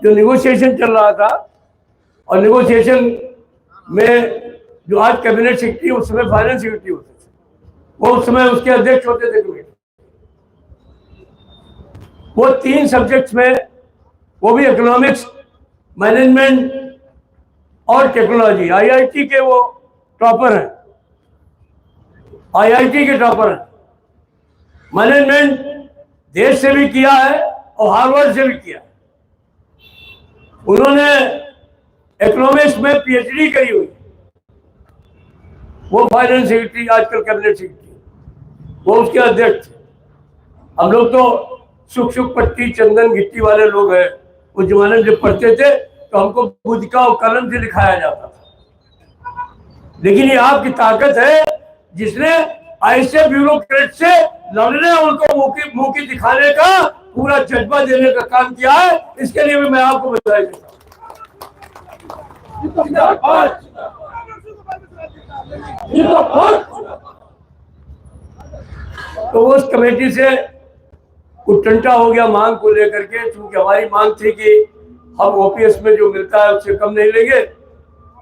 जो निगोशिएशन चल रहा था, और निगोशिएशन में जो आज कैबिनेट सेक्रेटरी, उस समय फाइनेंस सेक्रेटरी होते थे, वो उस समय उसके अध्यक्ष होते थे कमेटी। वो 3 सब्जेक्ट्स में, वो भी इकोनॉमिक्स, मैनेजमेंट और टेक्नोलॉजी, आईआईटी के वो टॉपर हैं, आईआईटी के टॉपर हैं। मैनेजमेंट देश से भी किया है और हार्वर्ड से भी किया है। उन्होंने इकोनॉमिक्स में पीएचडी करी हुई। वो फाइनेंस सेक्रेटरी, आजकल कैबिनेट सेक्रेटरी, वो उसके अध्यक्ष थे। हम लोग तो सुख सुख पट्टी चंदन गिट्टी वाले लोग हैं। उस जमाने में जब पढ़ते थे तो हमको बुद्धिका और कलम से लिखाया जाता था। लेकिन ये आपकी ताकत है जिसने ऐसे ब्यूरोक्रेट से लड़ने, उनको मुंह की दिखाने का पूरा जज्बा देने का काम किया है। इसके लिए भी मैं आपको बधाई देता हूं। तो उस कमेटी से उत्कंठा हो गया मांग को लेकर के, क्योंकि हमारी मांग थी कि हम ओपीएस में जो मिलता है उससे कम नहीं लेंगे।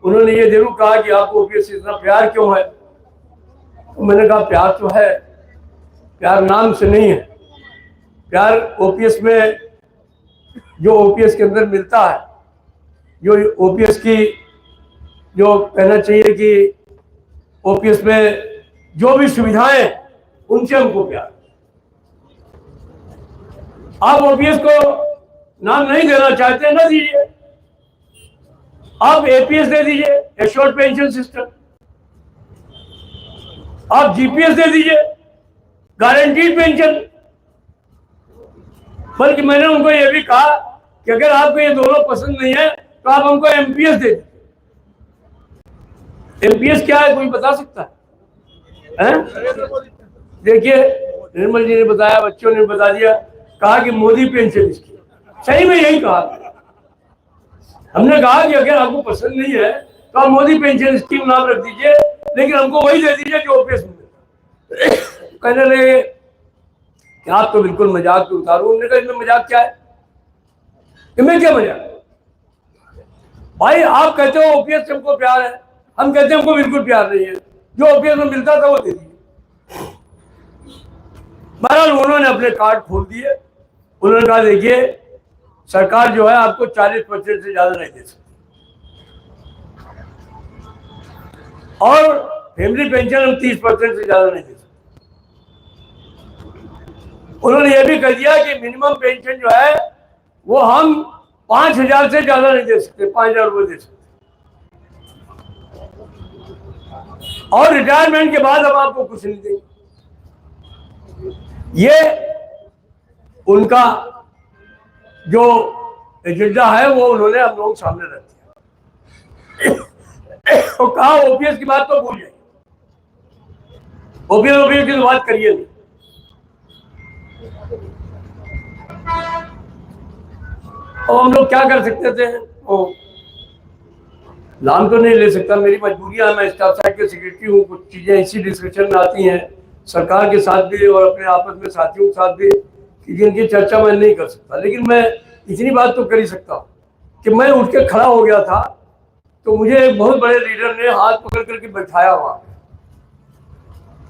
उन्होंने ये जरूर कहा कि आपको ओपीएस से इतना प्यार क्यों है। तो मैंने कहा प्यार तो है, प्यार नाम से नहीं है। प्यार ओपीएस में, जो ओपीएस के अंदर मिलता है, जो ओपीएस की, जो कहना चाहिए कि ओपीएस में जो भी सुविधाएं, उनसे हमको प्यार। आप ओपीएस को नाम नहीं देना चाहते, ना दीजिए, आप एपीएस दे दीजिए, एश्योर्ड पेंशन सिस्टम। आप जीपीएस दे दीजिए, गारंटीड पेंशन। बल्कि मैंने उनको यह भी कहा कि अगर आपको ये दोनों पसंद नहीं है तो आप हमको एमपीएस दे दीजिए। एमपीएस क्या है, कोई बता सकता है? देखिए, निर्मल जी ने बताया, बच्चों ने बता दिया, कहा कि मोदी पेंशन इसकी। सही में यही कहा। हमने कहा कि अगर आपको पसंद नहीं है तो आप मोदी पेंशन स्कीम नाम रख दीजिए, लेकिन हमको वही दे दीजिए जो ओपीएस में। कहने लगे कि आप तो बिल्कुल मजाक के उतारू। उन्होंने कहा इसमें मजाक क्या है, इनमें क्या मजाक? भाई आप कहते हो ओपीएस से हमको प्यार है, हम कहते हैं हमको बिल्कुल प्यार नहीं है। जो ओपीएस में मिलता था वो दे दीजिए। बहरहाल उन्होंने अपने कार्ड खोल दिए। उन्होंने कहा देखिए, सरकार जो है आपको 40% से ज्यादा नहीं दे सकती, और फैमिली पेंशन हम 30% से ज्यादा नहीं दे सकते। उन्होंने ये भी कह दिया कि मिनिमम पेंशन जो है वो हम 5,000 से ज्यादा नहीं दे सकते, 5,000 रुपये दे सकते, और रिटायरमेंट के बाद हम आपको कुछ नहीं देंगे। ये उनका जो एजेंडा है वो उन्होंने हम लोग सामने रख दिया। तो कहा ओपीएस की बात तो भूल जाइए, ओपीएस की तो बात करिए नहीं। और हम लोग क्या कर सकते थे, वो नाम तो नहीं ले सकता, मेरी मजबूरियां, मैं स्टाफ साइड के सेक्रेटरी हूँ, कुछ चीजें इसी डिस्कशन में आती हैं सरकार के साथ भी और अपने आपस में साथियों के साथ भी, कि जिनकी चर्चा मैं नहीं कर सकता। लेकिन मैं इतनी बात तो कर ही सकता हूँ कि मैं उठ के खड़ा हो गया था तो मुझे एक बहुत बड़े लीडर ने हाथ पकड़ करके बैठाया हुआ,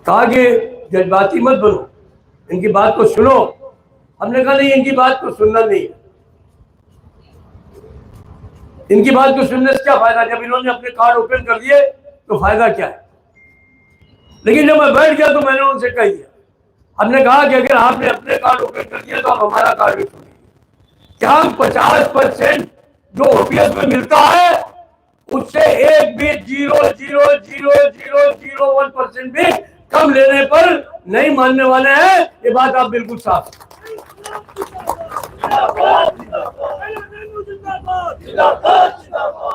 कहा कि जज्बाती मत बनो, इनकी बात को सुनो। हमने कहा नहीं, इनकी बात को सुनना नहीं है, इनकी बात को सुनने से क्या फायदा, जब इन्होंने अपने कार्ड ओपन कर दिए तो फायदा क्या है। लेकिन जब मैं बैठ गया तो मैंने उनसे कह दिया, हमने कहा कि अगर आपने अपने कार्ड ओपन कर दिया तो आप हमारा कार्ड भी सुनिए। क्या 50% जो ओपीएस में मिलता है उससे एक भी 0.00001% भी कम लेने पर नहीं मानने वाले हैं, ये बात आप बिल्कुल साफ।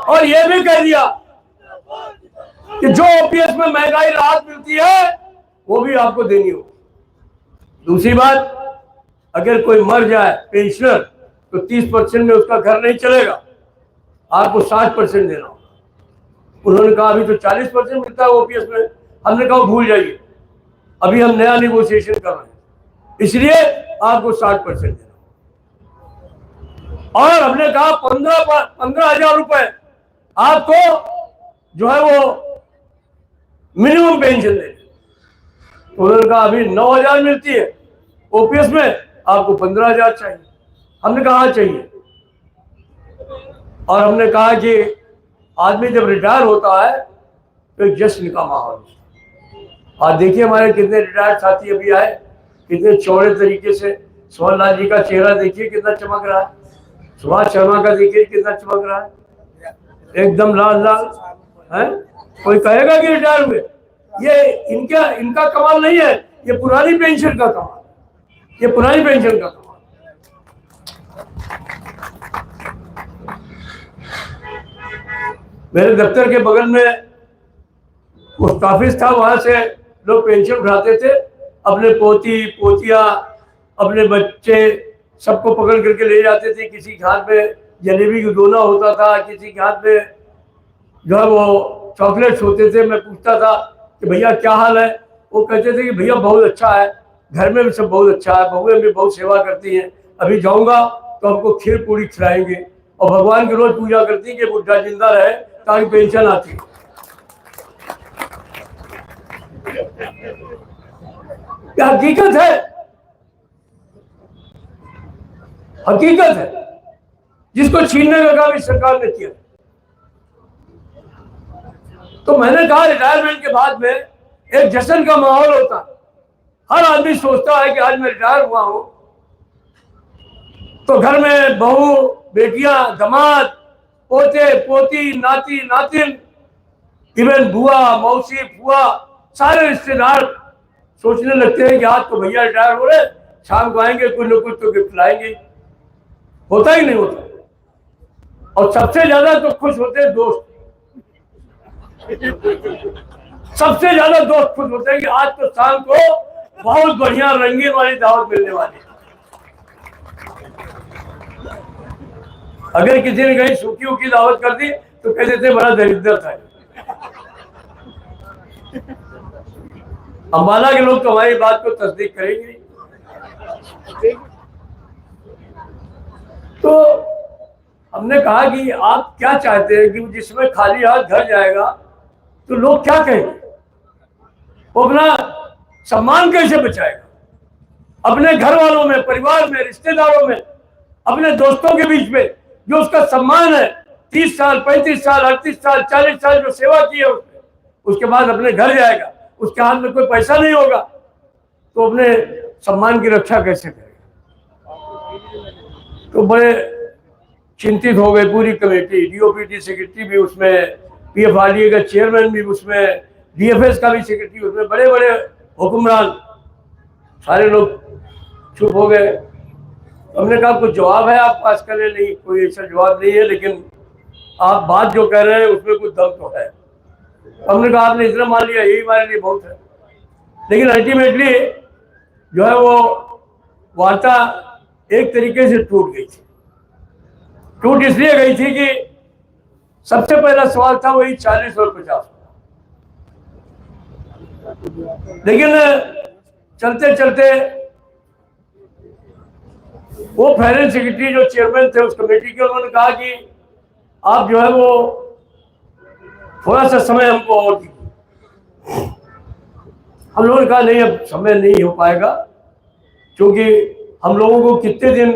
और ये भी कह दिया कि जो ओपीएस में महंगाई राहत मिलती है वो भी आपको देनी हो। दूसरी बात, अगर कोई मर जाए पेंशनर तो 30% में उसका घर नहीं चलेगा, आपको 60% देना होगा। उन्होंने कहा अभी तो 40% मिलता है ओपीएस में। हमने कहा भूल जाइए, अभी हम नया निगोशिएशन कर रहे हैं, इसलिए आपको 60% देना। और हमने कहा 15,000 रुपए आपको जो है वो मिनिमम पेंशन देनी। उन्होंने कहा अभी 9,000 मिलती है ओपीएस में, आपको 15,000 चाहिए। हमने कहा चाहिए। और हमने कहा कि आदमी जब रिटायर होता है तो एक जश्न का माहौल होता है। आज देखिए हमारे कितने रिटायर्ड साथी अभी आए, कितने चौड़े तरीके से। सोहन लाल जी का चेहरा देखिए कितना चमक रहा है, सुभाष शर्मा का देखिए कितना चमक रहा है, एकदम लाल लाल है। कोई कहेगा कि रिटायर हुए, ये इनका कमाल नहीं है, ये पुरानी पेंशन का कमाल, ये पुरानी पेंशन का कमाल। मेरे दफ्तर के बगल में पोस्ट ऑफिस था, वहां से लोग पेंशन उठाते थे, अपने पोती पोतिया अपने बच्चे सबको पकड़ करके ले जाते थे। किसी के हाथ में जलेबी की दोना होता था, किसी के हाथ में जो है वो चॉकलेट्स होते थे। मैं पूछता था कि भैया क्या हाल है, वो कहते थे कि भैया बहुत अच्छा है, घर में भी सब बहुत अच्छा है, बहुएं भी बहुत सेवा करती हैं, अभी जाऊंगा तो हमको खीर पूरी खिलाएंगे, और भगवान की रोज पूजा करती है कि बुढ़ा जिंदा रहे ताकि पेंशन आती। क्या हकीकत है, हकीकत है, जिसको छीनने का काम इस सरकार ने किया। तो मैंने कहा रिटायरमेंट के बाद में एक जश्न का माहौल होता है। हर आदमी सोचता है कि आज मैं रिटायर हुआ हूं तो घर में बहू बेटियां दामाद पोते पोती नाती नातिन, इवन बुआ मौसी फुआ, सारे रिश्तेदार सोचने लगते हैं कि आज तो भैया रिटायर हो रहे, शाम को आएंगे कुछ न कुछ तो गिफ्ट लाएंगे। होता ही नहीं होता। और सबसे ज्यादा तो खुश होते हैं दोस्त, सबसे ज्यादा दोस्त खुश होते हैं कि आज तो शाम को बहुत बढ़िया रंगीन वाली दावत मिलने वाली है। अगर किसी ने कहीं सूखी की दावत कर दी तो कहते थे बड़ा दरिद्र था। अंबाला के लोग तो हमारी बात को तस्दीक करेंगे। तो हमने कहा कि आप क्या चाहते हैं कि जिसमें खाली हाथ घर जाएगा तो लोग क्या कहेंगे, वो अपना सम्मान कैसे बचाएगा, अपने घर वालों में, परिवार में, रिश्तेदारों में, अपने दोस्तों के बीच में जो उसका सम्मान है, 30 साल 35 साल 38 साल 40 साल जो सेवा की है उसने, उसके बाद अपने घर जाएगा, उसके हाथ में कोई पैसा नहीं होगा तो अपने सम्मान की रक्षा कैसे करेगा। तो बड़े चिंतित हो गए पूरी कमेटी, डीओपीटी सेक्रेटरी भी उसमें, पीएफआरडीए का चेयरमैन भी उसमें, डीएफएस का भी सेक्रेटरी उसमें, बड़े बड़े हुक्मरान, सारे लोग चुप हो गए। हमने कहा कुछ जवाब है आप पास करें, नहीं कोई ऐसा जवाब नहीं है, लेकिन आप बात जो कह रहे हैं उसमें कुछ दम तो है। हमने कहा आपने इतना मान लिया, यही हमारे लिए बहुत है। लेकिन अल्टीमेटली जो है वो वार्ता एक तरीके से टूट गई थी। टूट इसलिए गई थी कि सबसे पहला सवाल था वही 40 और 50। लेकिन चलते चलते वो फाइनेंस सेक्रेटरी जो चेयरमैन थे उस कमेटी के, उन्होंने कहा कि आप जो है वो थोड़ा सा समय हमको और दीजिए। हम लोगों ने कहा नहीं, अब समय नहीं हो पाएगा, क्योंकि हम लोगों को कितने दिन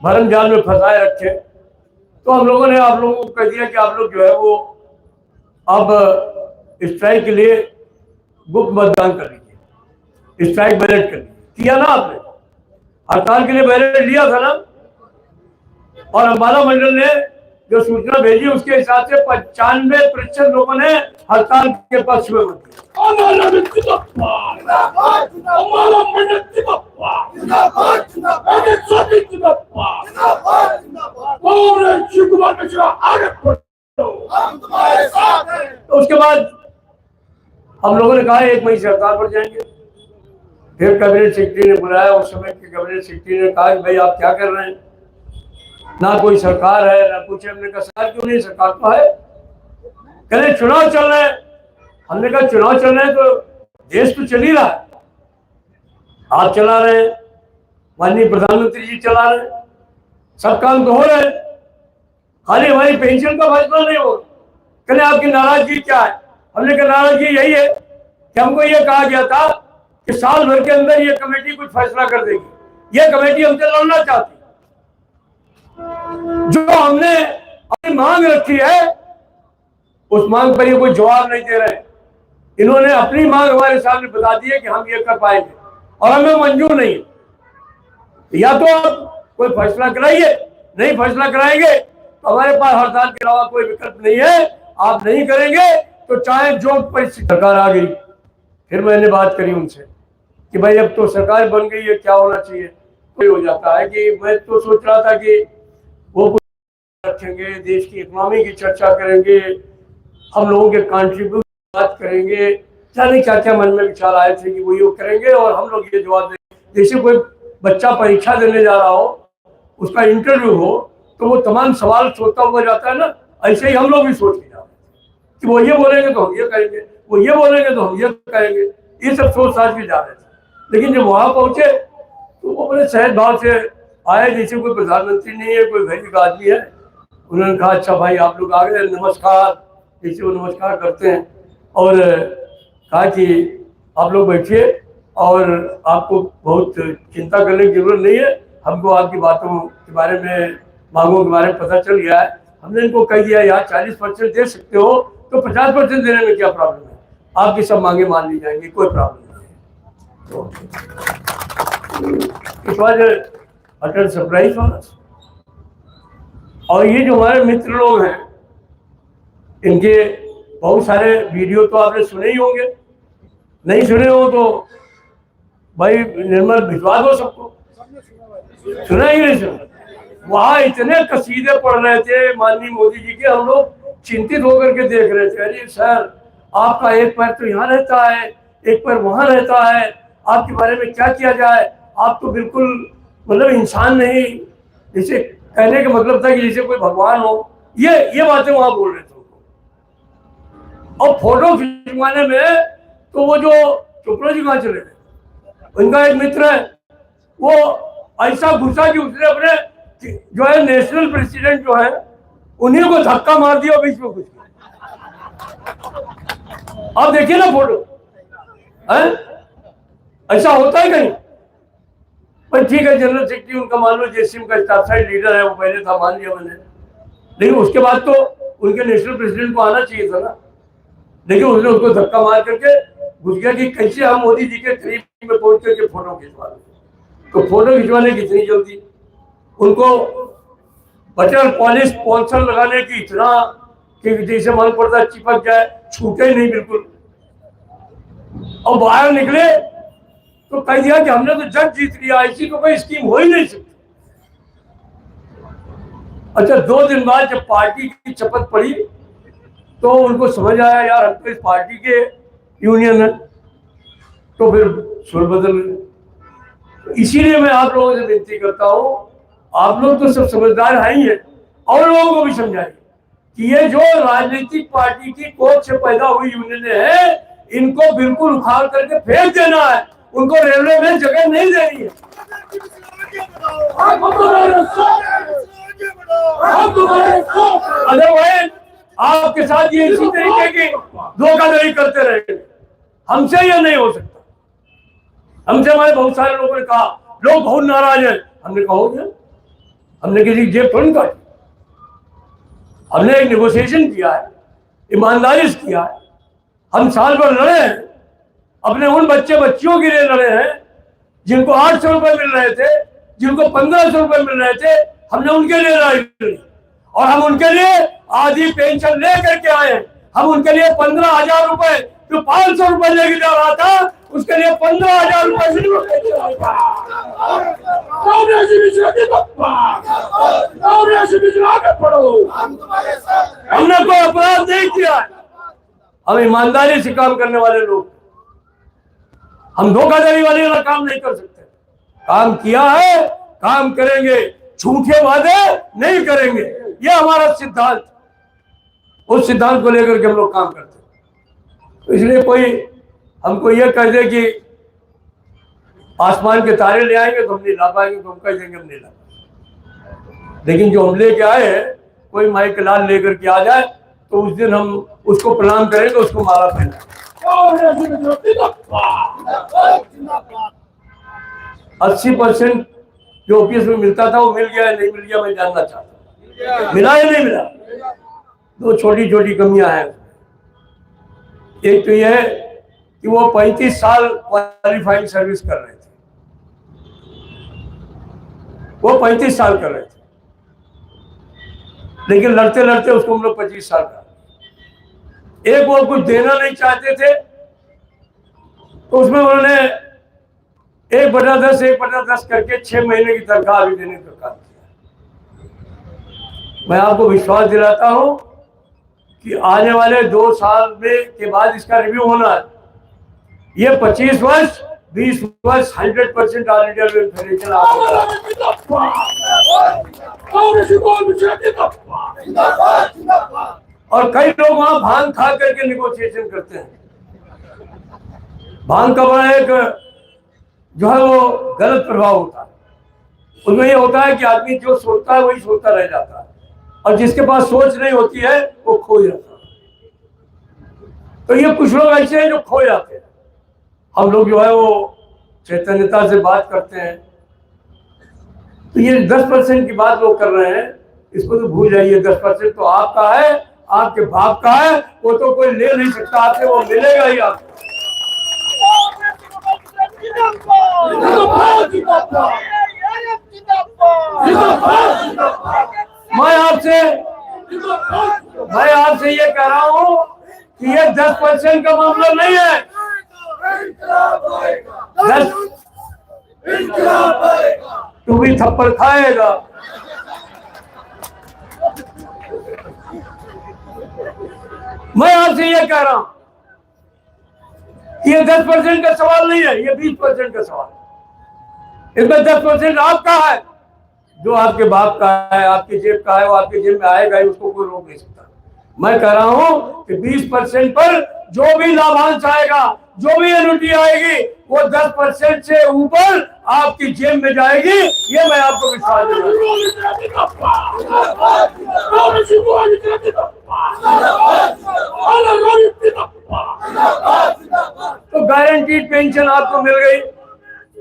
भरम जाल में फंसाए रखे। तो हम लोगों ने आप लोगों को कह दिया कि आप लोग जो है वो अब स्ट्राइक के लिए गुप्त मतदान कर लीजिए, स्ट्राइक बैलेट कर लीजिए। किया ना आपने? हड़ताल के लिए बैलेट लिया था ना? और अंबाला मंडल ने जो सूचना भेजी उसके हिसाब से 95% लोगों ने हड़ताल के पक्ष में वोट दिया। तो उसके बाद हम लोगों ने कहा 1 मई से हड़ताल पर जाएंगे। फिर कैबिनेट सेक्रेटरी ने बुलाया, उस समय के कैबिनेट सेक्रेटरी ने कहा कि भाई आप क्या कर रहे हैं, ना कोई सरकार है ना कुछ। हमने कहा सरकार क्यों नहीं, सरकार तो है। कहते चुनाव चल रहे हैं। हमने कहा चुनाव चल रहे हैं तो देश तो चल ही रहा है, आप चला रहे हैं, माननीय प्रधानमंत्री जी चला रहे हैं, सब काम तो हो रहे हैं, खाली हमारी पेंशन का फैसला नहीं हो। कहते आपकी नाराजगी क्या है? हमने कहा नाराजगी यही है कि हमको ये कहा गया था कि साल भर के अंदर ये कमेटी कुछ फैसला कर देगी। ये कमेटी हमसे लड़ना चाहती, जो हमने अपनी मांग रखी है उस मांग पर ये कोई जवाब नहीं दे रहे। इन्होंने अपनी मांग हमारे सामने बता दी है कि हम ये कर पाएंगे और हमें मंजूर नहीं है। या तो आप कोई फैसला कराइए, नहीं फैसला कराएंगे तो हमारे पास हड़ताल के अलावा कोई विकल्प नहीं है। आप नहीं करेंगे तो चाहे जो परिस्थिति। सरकार आ गई, फिर मैंने बात करी उनसे कि भाई अब तो सरकार बन गई है, क्या होना चाहिए। तो हो जाता है कि मैं तो सोच रहा था कि वो कुछ रखेंगे, देश की इकोनॉमी की चर्चा करेंगे, हम लोगों के कंट्रीब्यूट बात करेंगे, जाने क्या क्या मन में विचार आए थे कि वो ये करेंगे और हम लोग ये जवाब देंगे। जैसे कोई बच्चा परीक्षा देने जा रहा हो, उसका इंटरव्यू हो, तो वो तमाम सवाल सोचता हुआ जाता है ना, ऐसे ही हम लोग भी सोच के जाते हैं कि वो ये बोलेंगे तो हम ये करेंगे, वो ये बोलेंगे तो हम ये करेंगे। ये सब सोच साझ के जा रहे थे। लेकिन जब वहां पहुंचे तो वो बड़े सहज भाव से आए, जैसे कोई प्रधानमंत्री नहीं है, कोई गरीब आदमी है। उन्होंने कहा अच्छा भाई आप लोग आ गए, नमस्कार, जैसे वो नमस्कार करते हैं, और कहा कि आप लोग बैठिए और आपको बहुत चिंता करने की जरूरत नहीं है। हमको आपकी बातों के बारे में, मांगों के बारे में पता चल गया है। हमने इनको कह दिया यार 40% दे सकते हो तो 50% देने में क्या प्रॉब्लम है, आपकी सब मांगे मान ली जाएंगी, कोई प्रॉब्लम नहीं है। इस बार अटल सरप्राइज होना। और ये जो हमारे मित्र लोग हैं, इनके बहुत सारे वीडियो तो आपने सुने ही होंगे, नहीं सुने हो तो भाई निर्मल भिजवा दो सबको। सुना ही नहीं सुना? वहां इतने कसीदे पढ़ रहे थे माननीय मोदी जी के, हम लोग चिंतित होकर के देख रहे थे। अरे सर आपका एक पैर तो यहाँ रहता है, एक पैर वहां रहता है, आपके बारे में क्या किया जाए, आप तो बिल्कुल मतलब इंसान नहीं। जैसे कहने का मतलब था कि जैसे कोई भगवान हो, ये बातें वहां बोल रहे थे। और फोटो खिंचवाने में तो वो जो चोपड़ा जी कहाँ चले गए, उनका एक मित्र है, वो ऐसा घुसा कि उसने अपने जो है नेशनल प्रेसिडेंट जो है उन्हीं को धक्का मार दिया बीच में कुछ। आप देखिए ना फोटो है, ऐसा होता है कहीं? पर ठीक है, जनरल सेक्रेटरी उनका मान लो जेसीएम का स्टाफ साइड लीडर है, वो पहले था, मान लिया मैंने। लेकिन उसके बाद तो उनके नेशनल प्रेसिडेंट को आना चाहिए था ना। लेकिन उसने उसको धक्का मार करके घुस गया कि कैसे हम मोदी जी के करीब में पहुंच करके फोटो खिंचवा लें। तो फोटो खिंचवाने की इतनी जल्दी, उनको बटर पॉलिश पॉल्सर लगाने की इतना कि जैसे मन पड़ता चिपक जाए, छूटे ही नहीं बिल्कुल। और बाहर निकले तो कह दिया कि हमने तो जंग जीत लिया, ऐसी तो कोई स्कीम हो ही नहीं सकती। अच्छा, 2 दिन बाद जब पार्टी की शपथ पड़ी तो उनको समझ आया यार हम तो इस पार्टी के यूनियन है, तो फिर सुर बदल गए। इसीलिए मैं आप लोगों से विनती करता हूं, आप लोग तो सब समझदार हैं ही हैं, और लोगों को भी समझाइए कि ये जो राजनीतिक पार्टी की कोख से पैदा हुई यूनियन है, इनको बिल्कुल उखाड़ करके फेंक देना है, उनको रेलवे में जगह नहीं देनी है। अदरवाइज आपके साथ ये इसी तरीके की धोखाधड़ी करते रहे, हमसे ये नहीं हो सकता। हमसे हमारे बहुत सारे लोगों ने कहा लोग बहुत नाराज हैं, हमने कहा हो गया, हमने किसी की जेब थोड़ी काटी, हमने एक नेगोशिएशन किया है, ईमानदारी से किया है। हम साल भर लड़े हैं, अपने उन बच्चे बच्चियों के लिए लड़े हैं जिनको 800 रुपए मिल रहे थे, जिनको 1500 रुपए मिल रहे थे, हमने उनके लिए लड़ाई लड़ी, और हम उनके लिए आधी पेंशन ले करके आए। हम उनके लिए 15,000 रुपए जो 500 रुपए लेके जा रहा था, उसके लिए 15,000 रुपए हमने कोई अपराध नहीं किया, हम ईमानदारी से काम करने वाले लोग, हम धोखाधड़ी वाले वाला काम नहीं कर सकते। काम किया है, काम करेंगे, झूठे वादे नहीं करेंगे, ये हमारा सिद्धांत, उस सिद्धांत को लेकर के हम लोग काम करते हैं। तो इसलिए कोई हमको ये कह दे कि आसमान के तारे ले आएंगे तो हम नहीं ला पाएंगे, तो हम कह देंगे हम नहीं ला पाएंगे। लेकिन जो हम लेके आए हैं, कोई माई के लाल लेकर के आ जाए तो उस दिन हम उसको प्रणाम करेंगे, उसको माला पहना। 80% जो ओपीएस में मिलता था वो मिल गया है, नहीं मिल गया मैं जानना चाहता हूँ, मिला या नहीं मिला? 2 छोटी छोटी कमियां हैं। एक तो यह है कि वो 35 साल क्वालिफाइंग सर्विस कर रहे थे, वो 35 साल कर रहे थे, लेकिन लड़ते लड़ते उसको हम लोग 25 साल का। एक वो कुछ देना नहीं चाहते थे, तो उसमें उन्होंने 1/10 1/10 करके 6 महीने की तनख्वाह भी देने का काम किया। मैं आपको विश्वास दिलाता हूं कि आने वाले 2 साल में के बाद इसका रिव्यू होना है। ये 25 वर्ष 20 वर्ष 100% ऑल इंडिया फेडरेशन और कई लोग वहां भांग खा करके निगोशिएशन करते हैं। भांग का बड़ा एक जो है वो गलत प्रभाव होता है, उसमें ये होता है कि आदमी जो सोचता है वही सोचता रह जाता है, और जिसके पास सोच नहीं होती है वो खो जाता है। तो ये कुछ लोग ऐसे हैं जो खो जाते हैं। हम लोग जो है वो चैतन्यता से बात करते हैं, तो ये 10% की बात लोग कर रहे हैं, इसको तो भूल जाइए। 10% तो आपका है, आपके बाप का है, वो तो कोई ले नहीं सकता आपसे, वो मिलेगा ही आपको। मैं आपसे ये कह रहा हूं कि ये 10% का मामला नहीं है। 10 तू भी थप्पड़ खाएगा। मैं आपसे ये कह रहा हूं कि ये 10% का सवाल नहीं है, ये 20% का सवाल है। इसमें 10% आपका है, जो आपके बाप का है, आपकी जेब का है, वो आपकी जेब में आएगा ही, उसको कोई रोक नहीं सकता। मैं कह रहा हूं कि 20% पर जो भी लाभांश आएगा, जो भी एनुटी आएगी, वो 10% से ऊपर आपकी जेब में जाएगी, ये मैं आपको विश्वास देता हूं। तो गारंटीड पेंशन आपको मिल गई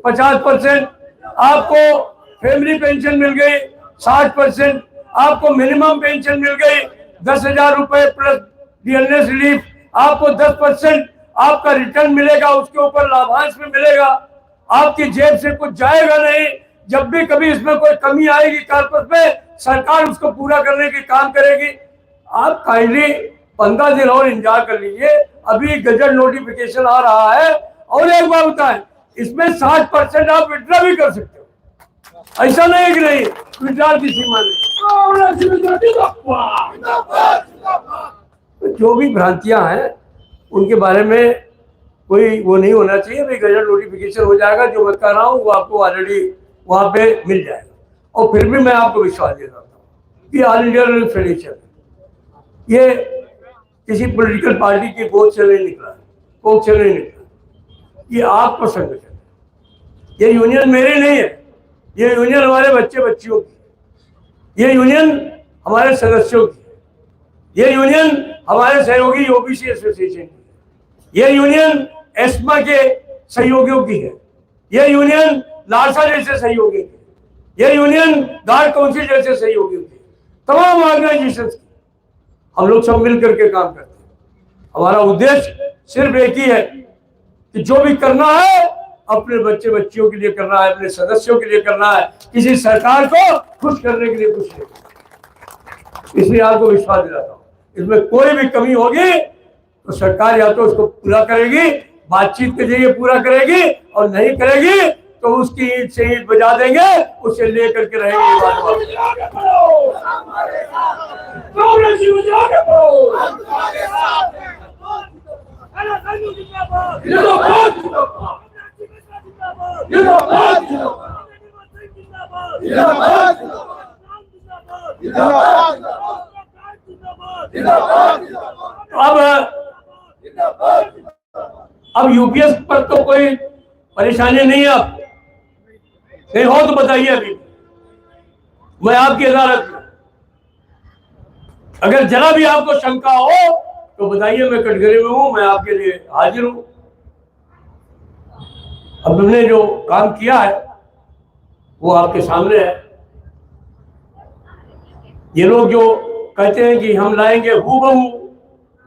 50%, आपको फैमिली पेंशन मिल गई 60%, आपको मिनिमम पेंशन मिल गई 10,000 रुपए प्लस डियरनेस रिलीफ, आपको 10% आपका रिटर्न मिलेगा, उसके ऊपर लाभांश में मिलेगा, आपकी जेब से कुछ जाएगा नहीं। जब भी कभी इसमें कोई कमी आएगी कॉर्पस में, सरकार उसको पूरा करने की काम करेगी। आप काइंडली 15 दिन और इंतजार कर लीजिए, अभी गजट नोटिफिकेशन आ रहा है। और एक बात बताएं, इसमें 60% आप विड्रॉ भी कर सकते हो, ऐसा नहीं कि नहीं, विड्रॉ की सीमा नहीं। जो भी भ्रांतियां हैं उनके बारे में कोई वो नहीं होना चाहिए। भाई गजट नोटिफिकेशन हो जाएगा, जो मैं कर रहा हूँ वो आपको ऑलरेडी वहां पे मिल जाएगा। और फिर भी मैं आपको विश्वास दे रहा हूँ कि ऑल इंडिया रेलवे फेडरेशन ये किसी पॉलिटिकल पार्टी की गोद से नहीं निकला, कोख से नहीं निकला। ये आपको संगठन, ये यूनियन मेरी नहीं है, ये यूनियन हमारे बच्चे बच्चियों की, ये यूनियन हमारे सदस्यों की, ये यूनियन हमारे सहयोगी ओबीसी एसोसिएशन की, ये यूनियन एस्मा के सहयोगियों की है, ये यूनियन लारसा जैसे सहयोगी की, ये यूनियन गार्ड काउंसिल जैसे सहयोगियों की, तमाम ऑर्गेनाइजेशन की। हम लोग सब मिल करके काम करते हैं। हमारा उद्देश्य सिर्फ एक ही है कि जो भी करना है अपने बच्चे बच्चियों के लिए करना है, अपने सदस्यों के लिए करना है, किसी सरकार को खुश करने के लिए कुछ नहीं। इसलिए आपको विश्वास दिलाता हूँ, इसमें कोई भी कमी होगी तो सरकार या तो उसको पूरा करेगी, बातचीत के जरिए पूरा करेगी, और नहीं करेगी तो उसकी ईंट से ईंट बजा देंगे, उसे लेकर के रहेंगे। अब यूपीएस पर तो कोई परेशानी नहीं है। आप नहीं हो तो बताइए, अभी मैं आपकी अदालत में, अगर जरा भी आपको शंका हो तो बताइए, मैं कटघरे में हूं, मैं आपके लिए हाजिर हूं। अब हमने जो काम किया है वो आपके सामने है। ये लोग जो कहते हैं कि हम लाएंगे हू बहू,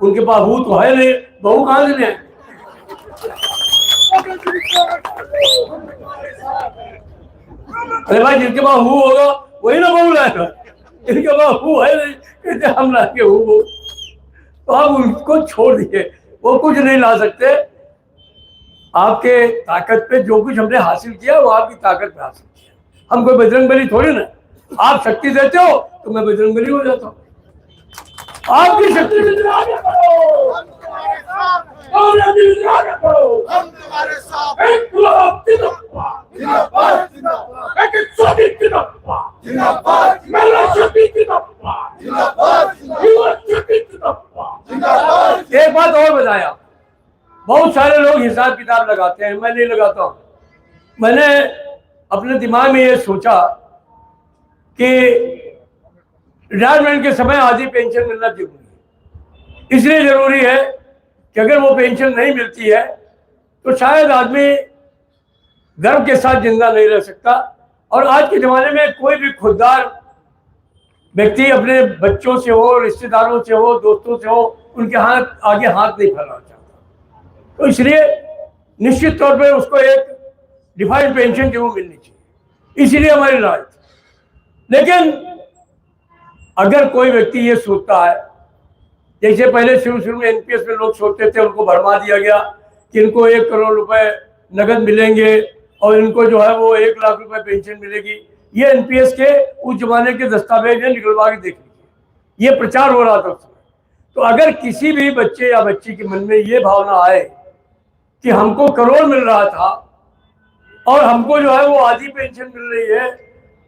उनके पास हू तो है नहीं, बहू कहां से लें? अरे भाई, जिनके पास हू होगा वही ना बहू लाएगा, इनके पास हू है नहीं, कहते हम लाएंगे हू बहू। तो आप उनको छोड़ दिए, वो कुछ नहीं ला सकते। आपके ताकत पे जो कुछ हमने हासिल किया वो आपकी ताकत पे हासिल किया। हम कोई बजरंगबली थोड़ी ना, आप शक्ति देते हो तो मैं बजरंगबली हो जाता हूँ। आपकी शक्ति एक बात और बताया, बहुत सारे लोग हिसाब किताब लगाते हैं, मैं नहीं लगाता हूं। मैंने अपने दिमाग में ये सोचा कि रिटायरमेंट के समय आधी पेंशन मिलना जरूरी है। इसलिए जरूरी है कि अगर वो पेंशन नहीं मिलती है तो शायद आदमी गर्व के साथ जिंदा नहीं रह सकता। और आज के जमाने में कोई भी खुददार व्यक्ति अपने बच्चों से हो, रिश्तेदारों से हो, दोस्तों से हो, उनके आगे हाथ नहीं फैलाना चाहता। तो इसलिए निश्चित तौर पे उसको एक डिफाइंड पेंशन जरूर मिलनी चाहिए, इसीलिए हमारी लड़ाई थी। लेकिन अगर कोई व्यक्ति ये सोचता है, जैसे पहले शुरू में एनपीएस में लोग सोचते थे, उनको भरमा दिया गया कि इनको 1 करोड़ रुपए नगद मिलेंगे और इनको जो है वो 1 लाख रुपए पेंशन मिलेगी। ये एनपीएस के उस जमाने के दस्तावेज निकलवा के देख लीजिए, ये प्रचार हो रहा था उस समय। तो अगर किसी भी बच्चे या बच्ची के मन में ये भावना आए कि हमको करोड़ मिल रहा था और हमको जो है वो आधी पेंशन मिल रही है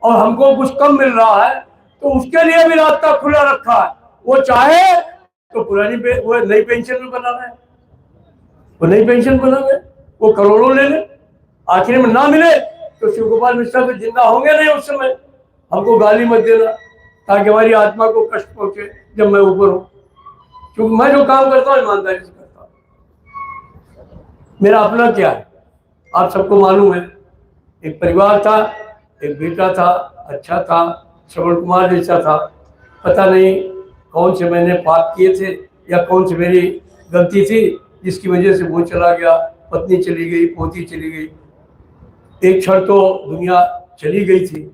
और हमको कुछ कम मिल रहा है, तो उसके लिए भी रास्ता खुला रखा है। वो चाहे तो पुरानी वो नई पेंशन में बना रहे, वो नई पेंशन बना रहे, वो करोड़ों ले ले, आखिर में ना मिले तो शिव गोपाल मिश्रा तो जिंदा होंगे नहीं उस समय। हमको गाली मत देना ताकि हमारी आत्मा को कष्ट पहुंचे जब मैं ऊपर हूं, क्योंकि मैं जो काम करता हूँ ईमानदारी से करता हूँ। मेरा अपना क्या है आप सबको मालूम है, एक परिवार था, एक बेटा था, अच्छा था, श्रवण कुमार जैसा था। पता नहीं कौन से मैंने पाप किए थे या कौन सी मेरी गलती थी जिसकी वजह से वो चला गया, पत्नी चली गई, पोती चली गई, एक क्षण तो दुनिया चली गई थी।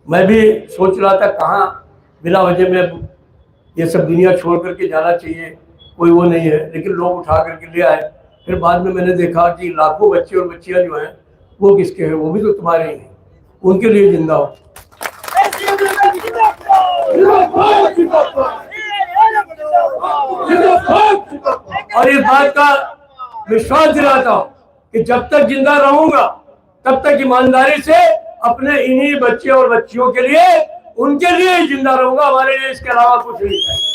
मैं भी सोच रहा था कहाँ बिना वजह में ये सब दुनिया छोड़ करके जाना चाहिए, कोई वो नहीं है, लेकिन लोग उठा करके ले आए। फिर बाद में मैंने देखा कि लाखों बच्चे और बच्चियां जो हैं वो किसके हैं, वो भी तो तुम्हारे ही हैं, उनके लिए जिंदा हो। और इस बात का विश्वास दिलाता हूँ कि जब तक जिंदा रहूंगा तब तक ईमानदारी से अपने इन्हीं बच्चे और बच्चियों के लिए, उनके लिए ही जिंदा रहूंगा। हमारे लिए इसके अलावा कुछ नहीं चाहिए।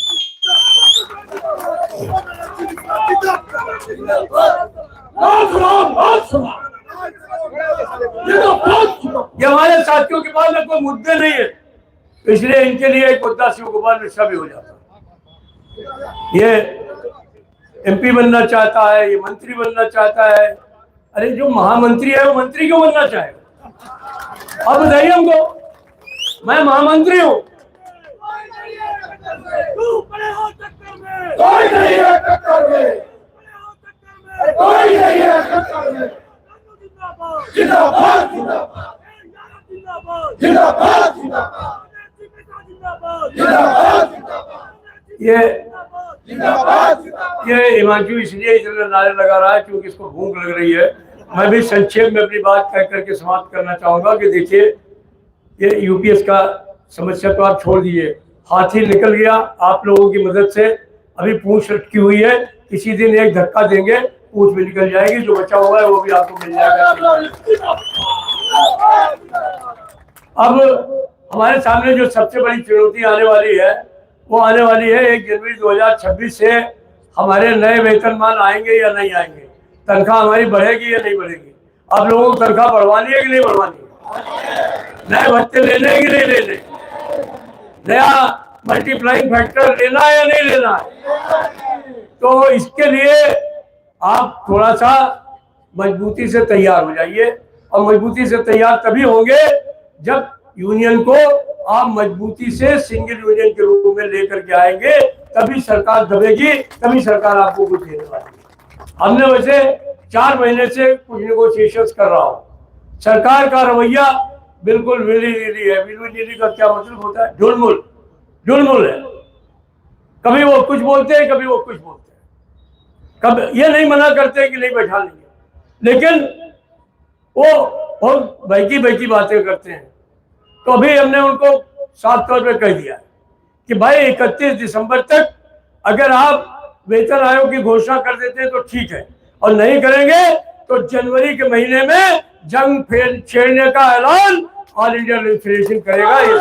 ये हमारे साथियों के पास में कोई मुद्दे नहीं है, इसलिए इनके लिए एक मुद्दा शिव गोपाल मिश्रा भी हो जाता। ये एमपी बनना चाहता है, ये मंत्री बनना चाहता है। अरे जो महामंत्री है वो मंत्री क्यों बनना चाहेगा? अब बताइए हमको, मैं महामंत्री हूँ, कोई नहीं है टक्कर में, कोई नहीं है टक्कर में। जिंदाबाद जिंदाबाद जिंदाबाद जिंदाबाद। ये हिमांशु इसलिए इतना नारे लगा रहा है क्योंकि इसको भूख लग रही है। मैं भी संक्षेप में अपनी बात कह करके समाप्त करना चाहूंगा कि देखिए, ये यूपीएस का समस्या तो आप छोड़ दीजिए, हाथी निकल गया आप लोगों की मदद से। अभी पूंछ लटकी हुई है, किसी दिन एक धक्का देंगे पूंछ भी निकल जाएगी, जो बचा हुआ है वो भी आपको मिल जाएगा। अब हमारे सामने जो सबसे बड़ी चुनौती आने वाली है वो आने वाली है 1 जनवरी 2026 से हमारे नए वेतनमान आएंगे या नहीं आएंगे, तनख्वाह हमारी बढ़ेगी या नहीं बढ़ेगी। आप लोगों को तनख्वाह बढ़वानी है कि नहीं बढ़वानी है? नए भत्ते लेने हैं कि नहीं लेने? नया मल्टीप्लाइंग फैक्टर लेना है या नहीं लेना है? तो इसके लिए आप थोड़ा सा मजबूती से तैयार हो जाइए, और मजबूती से तैयार तभी होंगे जब यूनियन को आप मजबूती से सिंगल यूनियन के रूप में लेकर के आएंगे, तभी सरकार दबेगी, तभी सरकार आपको कुछ देने वाली है। हमने वैसे 4 महीने से कुछ नेगोशिएशंस कर रहा हूँ। सरकार का रवैया बिल्कुल विली नीली है। विली नीली का क्या मतलब होता है? झुलमुल है। कभी वो कुछ बोलते हैं, कभी वो कुछ बोलते हैं। कभी ये नहीं मना करते कि नहीं बैठा लेंगे, लेकिन वो बहुत बहकी बातें करते हैं। तो अभी हमने उनको साफ तौर पे कह दिया कि भाई 31 दिसंबर तक अगर आप वेतन आयोग की घोषणा कर देते हैं तो ठीक है, और नहीं करेंगे तो जनवरी के महीने में जंग छेड़ने का ऐलान ऑल इंडिया फेडरेशन करेगा। ये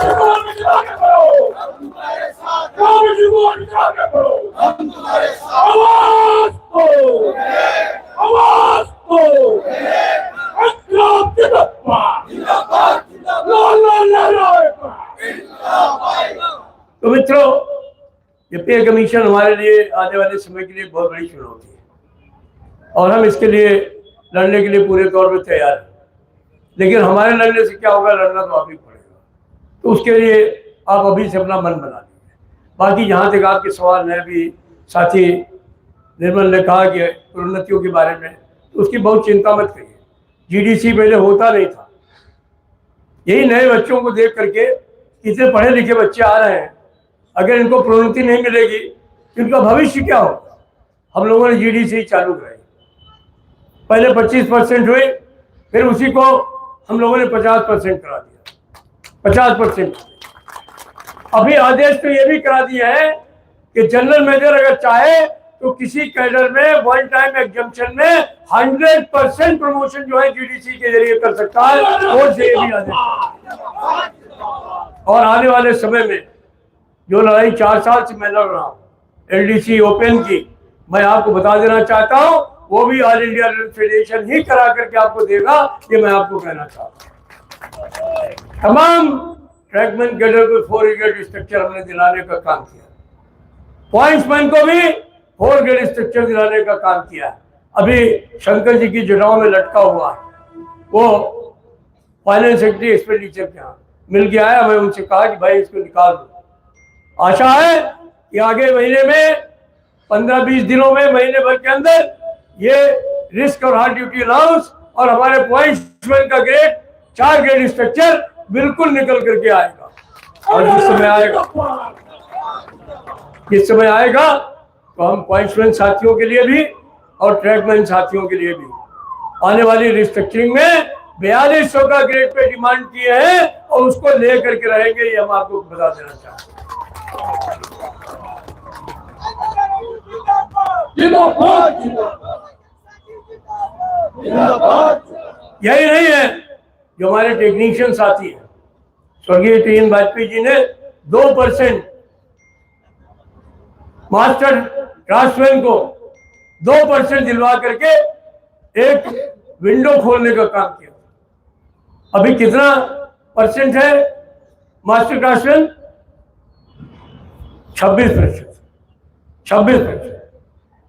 तो मित्रों, ये पे कमीशन हमारे लिए आने वाले समय के लिए बहुत बड़ी चुनौती है, और हम इसके लिए लड़ने के लिए पूरे तौर पर तैयार हैं। लेकिन हमारे लड़ने से क्या होगा? लड़ना तो आप ही पड़ेगा। तो उसके लिए आप अभी से अपना मन बना लीजिए। बाकी जहाँ तक आपके सवाल है, भी साथी निर्मल ने कहा कि प्रोन्नतियों के बारे में, तो उसकी बहुत चिंता मत करिए। जीडीसी पहले होता नहीं था। यही नए बच्चों को देख करके इतने पढ़े लिखे बच्चे आ रहे हैं, अगर इनको प्रोन्नति नहीं मिलेगी तो इनका भविष्य क्या होगा? हम लोगों ने जीडीसी चालू कराई, पहले 25% हुई, फिर उसी को हम लोगों ने 50% करा दिया। 50%। अभी आदेश तो ये भी करा दिया है कि जनरल मेजर अगर चाहे तो किसी कैडर में वन टाइम एग्जम्पशन में 100% प्रमोशन जो है जीडीसी के जरिए कर सकता है। और ये भी आदेश, और आने वाले समय में जो लड़ाई 4 साल से मैं लड़ रहा हूँ एलडीसी ओपन की, मैं आपको बता देना चाहता हूँ, वो भी ऑल इंडिया फेडरेशन ही करा करके आपको देगा। ये मैं आपको कहना चाहता हूँ। तमाम ट्रैकमैन कैडर को 4 ग्रेड स्ट्रक्चर हमने दिलाने का काम किया, पॉइंट्समैन को भी 4 ग्रेड स्ट्रक्चर दिलाने का काम किया। अभी शंकर जी की जटाओं में लटका हुआ है, वो फाइनेंस सेक्रेटरी एक्सपेंडिचर के यहाँ मिल के आया। मैं उनसे कहा कि भाई इसको निकाल दो। आशा है कि आगे महीने में 15-20 दिनों में, महीने भर के अंदर ये रिस्क और हार्ड ड्यूटी अलाउंस और हमारे पॉइंट्समैन का ग्रेड 4 ग्रेड स्ट्रक्चर बिल्कुल निकल करके आएगा। और जिस समय आएगा तो हम पॉइंट्समैन साथियों के लिए भी और ट्रैकमैन साथियों के लिए भी आने वाली रिस्ट्रक्चरिंग में 4200 का ग्रेड पे डिमांड किए हैं, और उसको ले करके रहेंगे। ये हम आपको बता देना चाहते हैं। यही नहीं है जो हमारे टेक्नीशियन साथी हैं, स्वर्गीय टी.एन. वाजपेयी जी ने 2% मास्टर ड्राफ्ट्समैन को 2% दिलवा करके एक विंडो खोलने का काम किया। अभी कितना % है मास्टर ड्राफ्ट्समैन? 26%।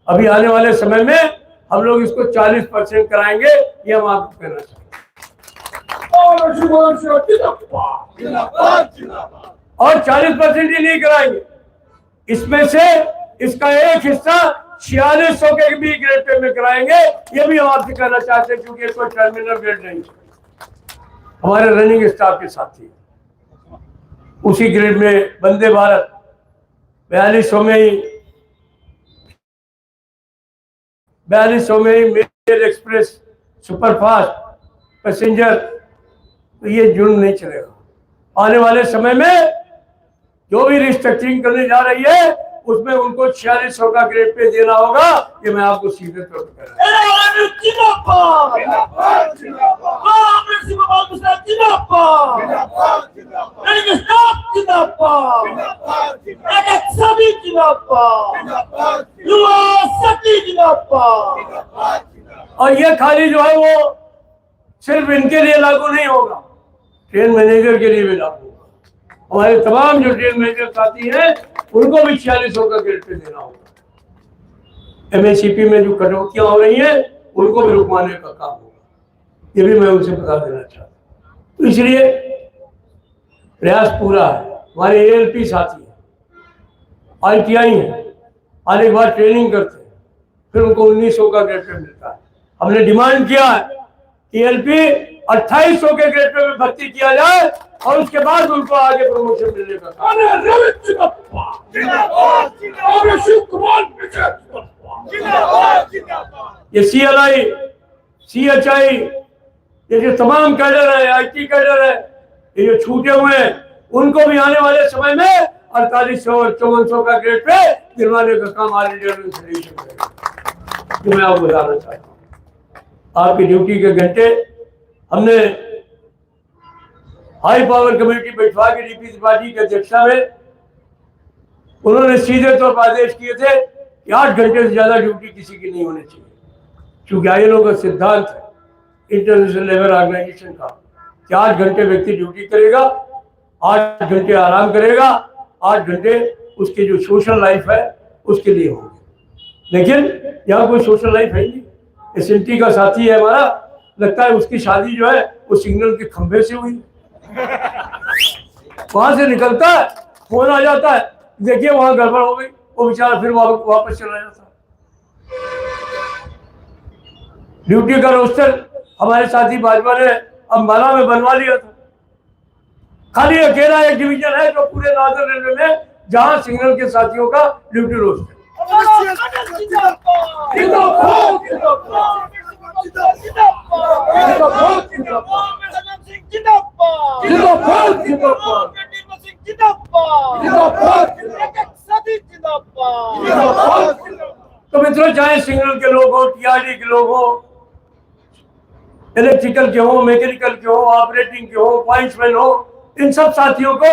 अभी आने वाले समय में हम लोग इसको 40% कराएंगे, ये हम आपको कहना चाहते हैं। और 40% ही नहीं कराएंगे, इसमें से इसका एक हिस्सा 4600 के भी ग्रेड में कराएंगे, ये भी हम आपसे कहना चाहते हैं, क्योंकि इसको टर्मिनल ग्रेड नहीं, हमारे रनिंग स्टाफ के साथी उसी ग्रेड में वंदे भारत 4200 में ही मेल एक्सप्रेस सुपरफास्ट पैसेंजर, तो ये जुर्म नहीं चलेगा। आने वाले समय में जो भी रिस्ट्रक्चरिंग करने जा रही है उसमें उनको 4600 का ग्रेड पे देना होगा, ये मैं आपको सीधे तौर पर कह रहा हूं। और ये खाली जो है वो सिर्फ इनके लिए लागू नहीं होगा, ट्रेन मैनेजर के लिए भी लागू होगा। हमारे तमाम जो ट्रेन मैनेजर साथी हैं उनको भी 4600 का ग्रेड पे देना होगा। एमएससीपी में जो कटौतियां हो रही हैं उनको भी रुकवाने का काम होगा, ये भी मैं उनसे बता देना चाहता हूँ। तो इसलिए प्रयास पूरा है। हमारे एएलपी साथी हैं, ITI हैं, आने के बाद ट्रेनिंग करते हैं, फिर उनको 1900 का ग्रेड पे मिलता है। हमने डिमांड किया है कि एएलपी 2800 के ग्रेड पे भर्ती किया जाए और उसके बाद उनको आगे प्रमोशन मिलने का काम। ये CLI, CHI, ये जो तमाम कैडर है, IT कैडर है, ये जो छूटे हुए हैं उनको भी आने वाले समय में 4800 और 5400 का ग्रेड पे दिलवाने का काम ऑल इंडिया सोल्यूशन करेगा। तो मैं आपको बताना चाहता हूँ, आपकी ड्यूटी के घंटे हमने हाई पावर कमेटी बैठवा के DP त्रिपाठी की अध्यक्षता में उन्होंने सीधे तौर पर आदेश किए थे कि 8 घंटे से ज्यादा ड्यूटी किसी की नहीं होनी चाहिए, क्योंकि ILO का सिद्धांत है इंटरनेशनल लेबर ऑर्गेनाइजेशन का कि 8 घंटे व्यक्ति ड्यूटी करेगा, 8 घंटे आराम करेगा, 8 घंटे उसकी जो सोशल लाइफ है उसके लिए होंगे। लेकिन यहाँ कोई सोशल लाइफ है नहीं। SNT का साथी है हमारा, लगता है उसकी शादी जो है वो सिग्नल के खंभे से हुई, वहां से निकलता है फोन आ जाता है, देखिए वहां गड़बड़ हो गई, वो बेचारा फिर वापस चला जाता है। ड्यूटी का रोस्टर हमारे साथी भाजपा ने अंबाला में बनवा लिया था, खाली अकेला एक डिवीजन है जो पूरे नॉर्दर्न रेलवे में जहां सिग्नल के साथियों का ड्यूटी रोस्टर। तो मित्रों, चाहे सिग्नल के लोग हो, TRD के लोग हो, इलेक्ट्रिकल के हो, मैकेनिकल के हो, ऑपरेटिंग के हो, पॉइंट्समैन हो, इन सब साथियों को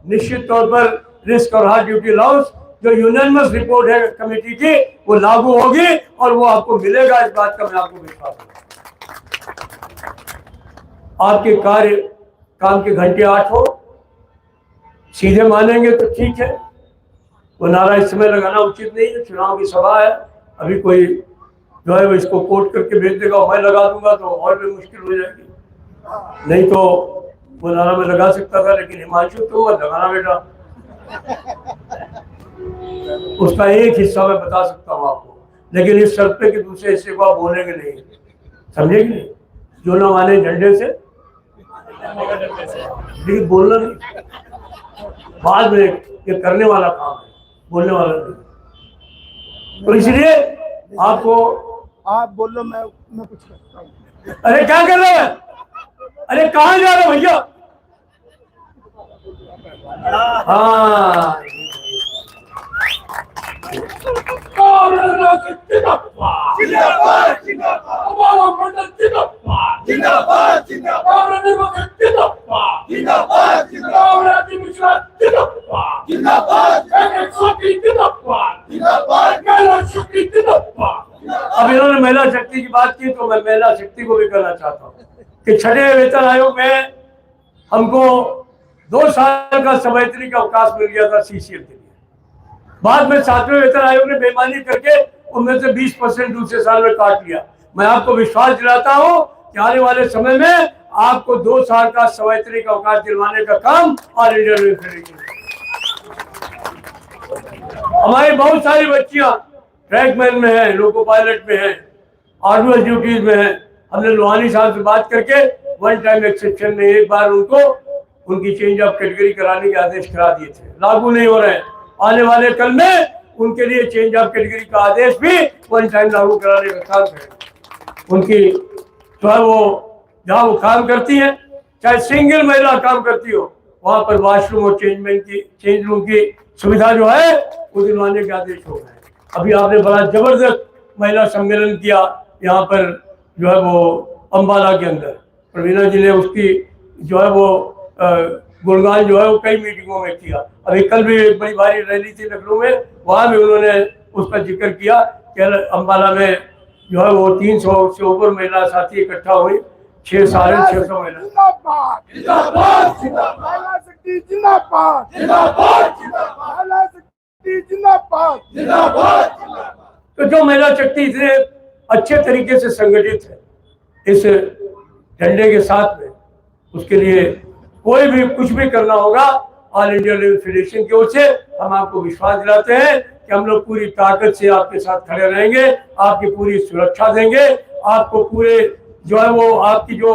निश्चित तौर पर रिस्क और हार्ड ड्यूटी अलाउंस जो यूनानिमस रिपोर्ट है कमेटी की वो लागू होगी और वो आपको मिलेगा, इस बात का मैं आपको विश्वास हूं। आपके काम के घंटे 8 हो, सीधे मानेंगे तो ठीक है, वो नारा इस समय लगाना उचित नहीं है, चुनाव की सभा है। अभी कोई जो है वो इसको कोट करके भेज देगा, मैं लगा दूंगा तो और भी मुश्किल हो जाएगी। नहीं तो वो नारा में लगा सकता था, लेकिन हिमांशु तुम मत लगाना बेटा, उसका एक हिस्सा मैं बता सकता हूँ आपको, लेकिन इस शर्त पे कि दूसरे हिस्से को आप बोलेंगे नहीं, समझेंगे? जो ना माने झंडे से, लेकिन बोलना नहीं, बाद में ये करने वाला काम है, बोलने वाला नहीं। तो इसलिए आपको, आप बोल लो, मैं कुछ करता हूँ। अरे क्या कर रहे हैं? अरे कहाँ जा रहे भैया? हाँ, जिंदाबाद जिंदाबाद हमारा मंडल जिंदाबाद जिंदाबाद जिंदाबाद जिंदाबाद जिंदाबाद जिंदाबाद जिंदाबाद जिंदाबाद अब इन्होंने महिला शक्ति की बात की तो मैं महिला शक्ति को भी कहना चाहता हूँ कि छठे वेतन आयोग में हमको 2 साल का संवैतनिक अवकाश मिल गया था सीसीएल के लिए। बाद में 7वें वेतन आयोग ने बेईमानी करके उनमें से 20% दूसरे साल में काट लिया। मैं आपको विश्वास दिलाता हूं कि आने वाले समय में आपको 2 साल का संवैतनिक अवकाश दिलवाने का काम ऑल इंडिया रेलवे फेडरेशन। हमारी बहुत सारी बच्चियां ट्रैकमैन में है, लोको पायलट में है, आर्डुअस ड्यूटीज में है। हमने लोहानी साहब से बात करके वन टाइम एक्सेप्शन में एक बार उनको उनकी चेंज ऑफ कैटेगरी कराने के आदेश करा दिए थे, लागू नहीं हो रहे हैं। आने वाले कल में उनके लिए चेंज ऑफ कैटेगरी का आदेश भी वन टाइम लागू कराने का काम करेंगे। उनकी जो है वो जहाँ वो काम करती है, चाहे सिंगल महिला काम करती हो, वहां पर वॉशरूम और चेंज रूम की सुविधा जो है वो दिलवाने के आदेश हो गए। अभी आपने बड़ा जबरदस्त महिला सम्मेलन किया यहाँ पर जो है वो अम्बाला के अंदर। प्रवीणा जी ने उसकी जो है वो गुणगान जो है वो कई मीटिंगों में किया। अभी कल भी एक बड़ी भारी रैली थी लखनऊ में, वहाँ भी उन्होंने उसका जिक्र किया कि अम्बाला में जो है वो 300 से ऊपर महिला साथी इकट्ठा हुई, 6,600 महिला। जिंदाबाद जिंदाबाद जिंदाबाद महिला शक्ति जिंदाबाद जिंदाबाद जिंदाबाद महिला शक्ति जिंदाबाद जिंदाबाद। तो जो महिला शक्ति इतने अच्छे तरीके से संगठित है इस झंडे के साथ में, उसके लिए कोई भी कुछ भी करना होगा ऑल इंडिया रेलवे फेडरेशन की ओर से हम आपको विश्वास दिलाते हैं कि हम लोग पूरी ताकत से आपके साथ खड़े रहेंगे, आपकी पूरी सुरक्षा देंगे, आपको पूरे जो है वो आपकी जो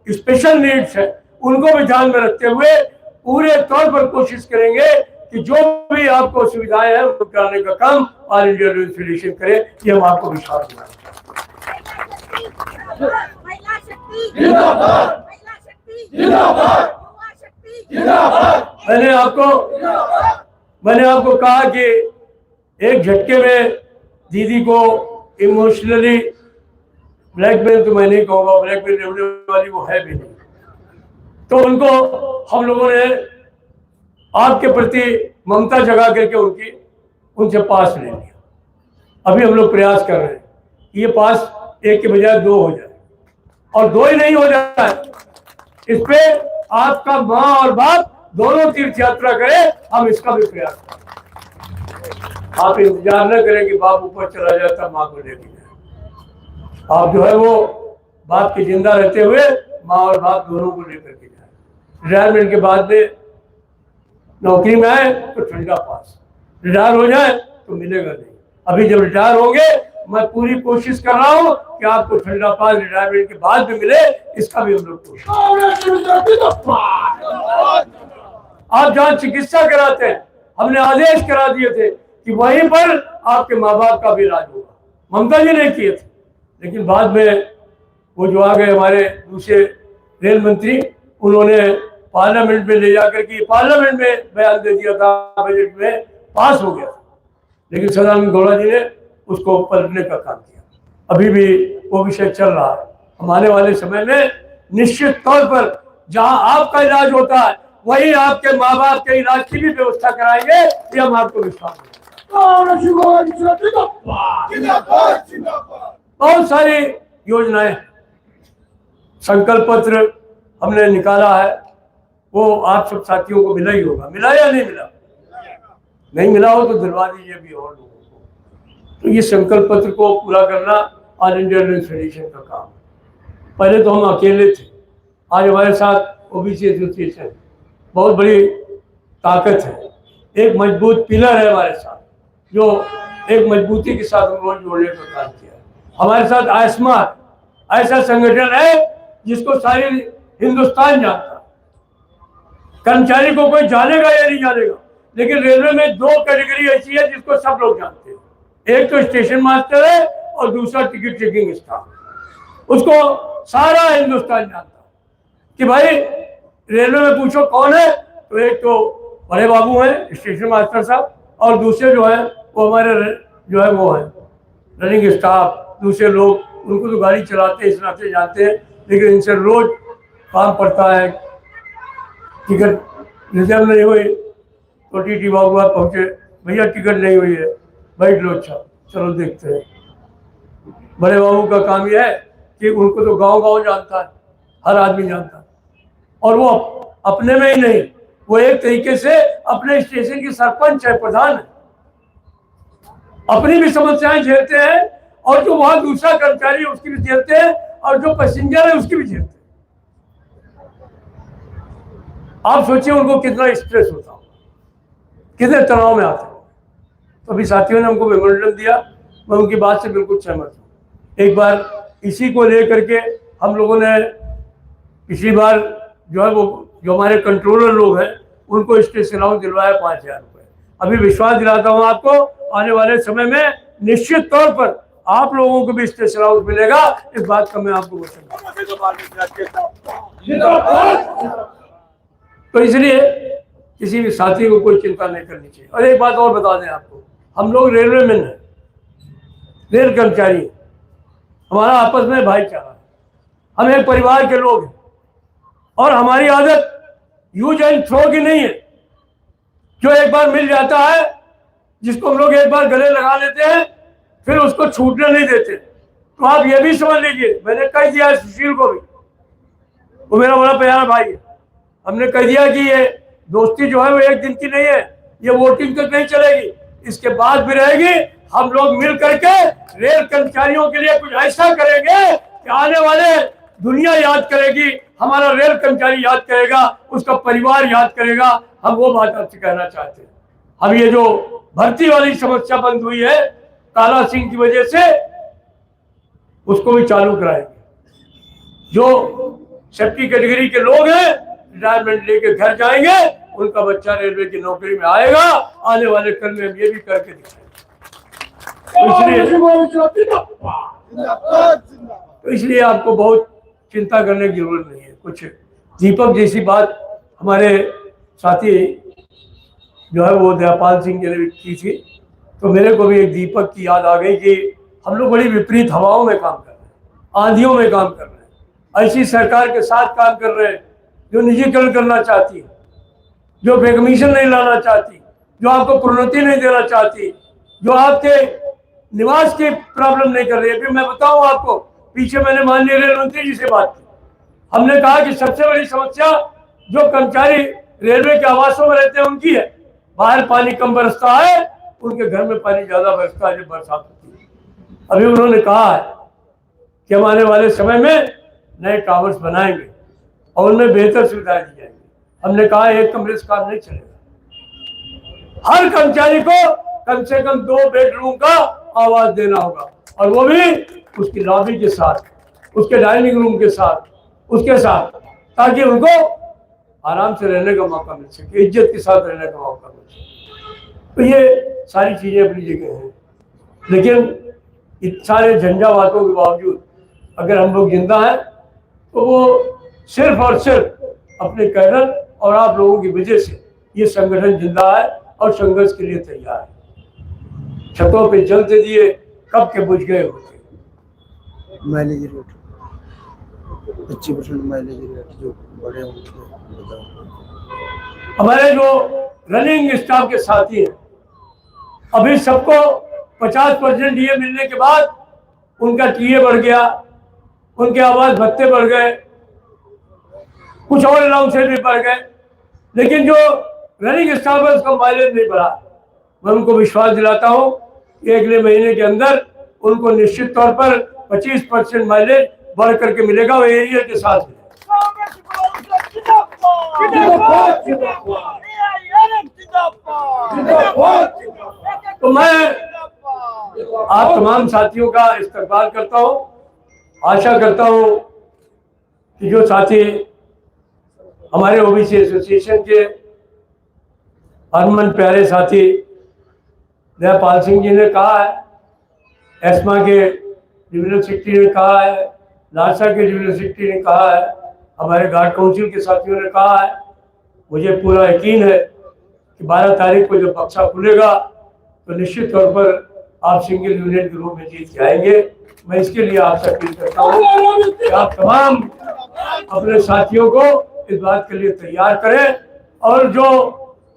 स्पेशल नीड्स है उनको भी ध्यान में रखते हुए पूरे तौर पर कोशिश करेंगे कि जो भी आपको सुविधाएं हैं उनको कराने का काम ऑल इंडिया रेलवे फेडरेशन करे। ये हम आपको विश्वास दिलाते हैं। महिला शक्ति जिंदाबाद महिला शक्ति जिंदाबाद युवा शक्ति जिंदाबाद मैंने आपको कहा कि एक झटके में दीदी को इमोशनली ब्लैकमेल तो मैं नहीं कहूँगा, ब्लैकमेल होने वाली वो है भी नहीं, तो उनको हम लोगों ने आपके प्रति ममता जगा करके उनसे पास ले लिया। अभी हम लोग प्रयास कर रहे हैं ये पास 1 के बजाय 2 हो जाए, और 2 ही नहीं हो जाए, इस पे आपका माँ और बाप दोनों तीर्थ यात्रा करें, हम इसका भी प्रयास करें। आप इंतजार न करें कि बाप ऊपर चला जाए तब माँ को लेके जाए। आप जो है वो बाप के जिंदा रहते हुए माँ और बाप दोनों को लेकर के जाए। रिटायरमेंट के बाद में नौकरी में आए तो ठंडा पास, रिटायर हो जाए तो मिलेगा नहीं। अभी जब रिटायर होंगे मैं पूरी कोशिश कर रहा हूँ कि आपको ठंडा पास रिटायरमेंट के बाद भी मिले, इसका भी हम लोग कोशिश। आप जहाँ चिकित्सा कराते हैं हमने आदेश करा दिए थे कि वहीं पर आपके माँ बाप का भी इलाज होगा। ममता जी ने किए थे, लेकिन बाद में वो जो आ गए हमारे दूसरे रेल मंत्री, उन्होंने पार्लियामेंट में ले जाकर के पार्लियामेंट में बयान दे दिया था, बजट में पास हो गया, लेकिन सदानंद गौड़ा जी ने उसको पलटने का काम किया। अभी भी वो विषय चल रहा है। हम आने वाले समय में निश्चित तौर पर जहां आपका इलाज होता है वही आपके माँ बाप के इलाज की भी व्यवस्था कराएंगे, ये हम आपको विश्वास देते हैं। बहुत सारी योजनाएं, संकल्प पत्र हमने निकाला है, वो आप सब साथियों को मिला ही होगा। मिला या नहीं मिला? नहीं मिला हो तो दिलवा दीजिए भी और लोगों को। तो ये संकल्प पत्र को पूरा करना ऑल इंडिया रेलवे फेडरेशन का काम। पहले तो हम अकेले थे, आज हमारे साथ ओबीसी एसोसिएशन बहुत बड़ी ताकत है, एक मजबूत पिलर है हमारे साथ, जो एक मजबूती के साथ हम लोग जोड़ने का काम किया। हमारे साथ आयस्मा ऐसा संगठन है जिसको सारी हिंदुस्तान जानता है। कर्मचारी को कोई जानेगा या नहीं जानेगा, लेकिन रेलवे में 2 कैटेगरी ऐसी है जिसको सब लोग जानते हैं, एक तो स्टेशन मास्टर है और दूसरा टिकट चेकिंग स्टाफ। उसको सारा हिंदुस्तान जानता है कि भाई रेलवे में पूछो कौन है, तो एक तो बड़े बाबू हैं स्टेशन मास्टर साहब, और दूसरे जो है वो हमारे जो है वो है रनिंग स्टाफ, दूसरे लोग, उनको तो गाड़ी चलाते इस नाते जानते हैं, लेकिन इनसे रोज काम पड़ता है। टिकट रिजर्व नहीं हुई तो टीटी बाबू बात पहुँचे, भैया टिकट नहीं हुई है, बैठ लो, अच्छा चलो देखते हैं। बड़े बाबू का काम यह है कि उनको तो गांव गांव जानता है, हर आदमी जानता है, और वो अपने में ही नहीं, वो एक तरीके से अपने स्टेशन की सरपंच है, प्रधान है, अपनी भी समस्याएं झेलते हैं और जो वहां दूसरा कर्मचारी है उसकी भी झेलते हैं और जो पैसेंजर है उसकी भी झेलते हैं। आप सोचिए उनको कितना स्ट्रेस होता होगा, कितने तनाव में आते हो। तो अभी साथियों ने हमको मेमोरेंडम दिया, मैं उनकी बात से बिल्कुल सहमत हूँ। एक बार इसी को लेकर के हम लोगों ने पिछली बार जो है वो जो हमारे कंट्रोलर लोग हैं उनको स्टेशन अलाउंस दिलवाया 5,000 रुपये। अभी विश्वास दिलाता हूँ आपको, आने वाले समय में निश्चित तौर पर आप लोगों को भी स्टेशन अलाउंस मिलेगा, इस बात का मैं आपको बताऊंगा। तो इसलिए किसी भी साथी को कोई चिंता नहीं करनी चाहिए। और एक बात और बता दें आपको, हम लोग रेलवे मैन हैं, रेल कर्मचारी हैं, हमारा आपस में भाईचारा है, हम एक परिवार के लोग हैं और हमारी आदत यूज एंड थ्रो की नहीं है। जो एक बार मिल जाता है, जिसको हम लोग एक बार गले लगा लेते हैं, फिर उसको छूटने नहीं देते। तो आप ये भी समझ लीजिए, मैंने कह दिया है सुशील को भी, वो मेरा बड़ा प्यारा भाई है, हमने कह दिया कि ये दोस्ती जो है वो एक दिन की नहीं है, ये वोटिंग तक नहीं चलेगी, इसके बाद भी रहेगी। हम लोग मिल करके रेल कर्मचारियों के लिए कुछ ऐसा करेंगे कि आने वाले दुनिया याद करेगी, हमारा रेल कर्मचारी याद करेगा, उसका परिवार याद करेगा। हम वो बात आपसे कहना चाहते हैं। हम ये जो भर्ती वाली समस्या बंद हुई है काला सिंह की वजह से, उसको भी चालू कराएंगे। जो सेफ्टी कैटेगरी के लोग हैं रिटायरमेंट लेके घर जाएंगे, उनका बच्चा रेलवे की नौकरी में आएगा। आने वाले कल में हम ये भी करके दिखाएंगे। तो इसलिए आपको बहुत चिंता करने की जरूरत नहीं है। कुछ दीपक जैसी बात हमारे साथी जो है वो दयापाल सिंह जी ने भी की थी, तो मेरे को भी एक दीपक की याद आ गई कि हम लोग बड़ी विपरीत हवाओं में काम कर रहे हैं, आंधियों में काम कर रहे हैं, ऐसी सरकार के साथ काम कर रहे हैं जो निजीकरण करना चाहती है, जो बेकमीशन नहीं लाना चाहती, जो आपको प्रोन्नति नहीं देना चाहती, जो आपके निवास की प्रॉब्लम नहीं कर रही है। फिर मैं बताऊं आपको, पीछे मैंने माननीय रेल मंत्री जी से बात की, हमने कहा कि सबसे बड़ी समस्या जो कर्मचारी रेलवे के आवासों में रहते हैं उनकी है। बाहर पानी कम बरसता है, उनके घर में पानी ज्यादा बरसता है जब बरसात होती है। अभी उन्होंने कहा है कि हम आने वाले समय में नए टावर्स बनाएंगे और उनमें बेहतर सुविधाएं दी जाएंगी। हमने कहा एक कमरे से काम नहीं चलेगा, हर कर्मचारी को कम से कम 2 बेडरूम का आवास देना होगा, और वो भी उसकी लॉबी के साथ, उसके डाइनिंग रूम के साथ, उसके साथ, ताकि उनको आराम से रहने का मौका मिल सके, इज्जत के साथ रहने का मौका मिल सके। तो ये सारी चीजें अपनी जगह हैं, लेकिन इन सारे झंझावातों के बावजूद अगर हम लोग जिंदा हैं तो वो सिर्फ और सिर्फ अपने कैडर और आप लोगों की वजह से ये संगठन जिंदा है और संघर्ष के लिए तैयार है। छतों पे जलते दिए कब के बुझ गए होते। माइलेज रेट 25% माइलेज रेट जो बड़े होते हमारे जो रनिंग स्टाफ के साथी हैं, अभी सबको 50% डीए मिलने के बाद उनका टीए बढ़ गया, उनके आवास भत्ते बढ़ गए, कुछ और अलाउंसेस भी बढ़ गए, लेकिन जो रनिंग स्टाफ है उसका माइलेज नहीं बढ़ा। मैं उनको विश्वास दिलाता हूं कि अगले महीने के अंदर उनको निश्चित तौर पर 25% माइलेज बढ़ करके मिलेगा, वो एरिया के साथ मिलेगा। तो मैं आप तमाम साथियों का इस्तकबाल करता हूं, आशा करता हूं कि जो साथी हमारे ओबीसी एसोसिएशन के हरमन प्यारे साथी दयापाल सिंह जी ने कहा है, एस्मा के डिविजनल सेक्रेटरी ने कहा है, लासा के डिविजनल सेक्रेटरी ने कहा है, हमारे गार्ड काउंसिल के साथियों ने कहा है, मुझे पूरा यकीन है कि 12 तारीख को जब बक्सा खुलेगा तो निश्चित तौर पर आप सिंगल यूनियन के रूप में जीत के आएंगे। मैं इसके लिए आपसे अपील करता हूँ कि आप तमाम अपने साथियों को इस बात के लिए तैयार करें और जो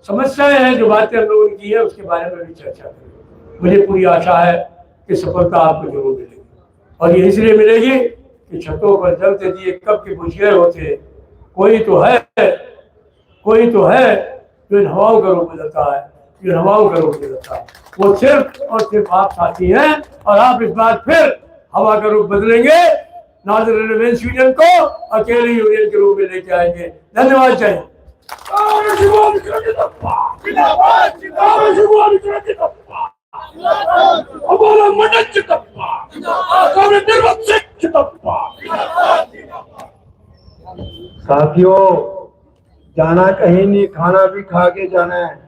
समस्याएं हैं, जो बातें हम लोगों ने की है, उसके बारे में भी चर्चा करें। मुझे पूरी आशा है कि सफलता आपको जरूर मिलेगी, और ये इसलिए मिलेगी कि छतों पर जलते दिए कब के बुझे होते, कोई तो है जो इन हवाओं का रूप बदलता है, जो इन हवाओं का रूप बदलता है। वो सिर्फ और सिर्फ आप साथी हैं, और आप इस बार फिर हवा का रूप बदलेंगे, नॉर्दर्न रेवेन्स यूनियन को अकेले यूनियन के रूप में लेके आएंगे। धन्यवाद। जय हिंद। हमारा मंडल चितप्पा, हमारे निर्वत सिख चितप्पा। साथियों, जाना कहीं नहीं, खाना भी खा के जाना है।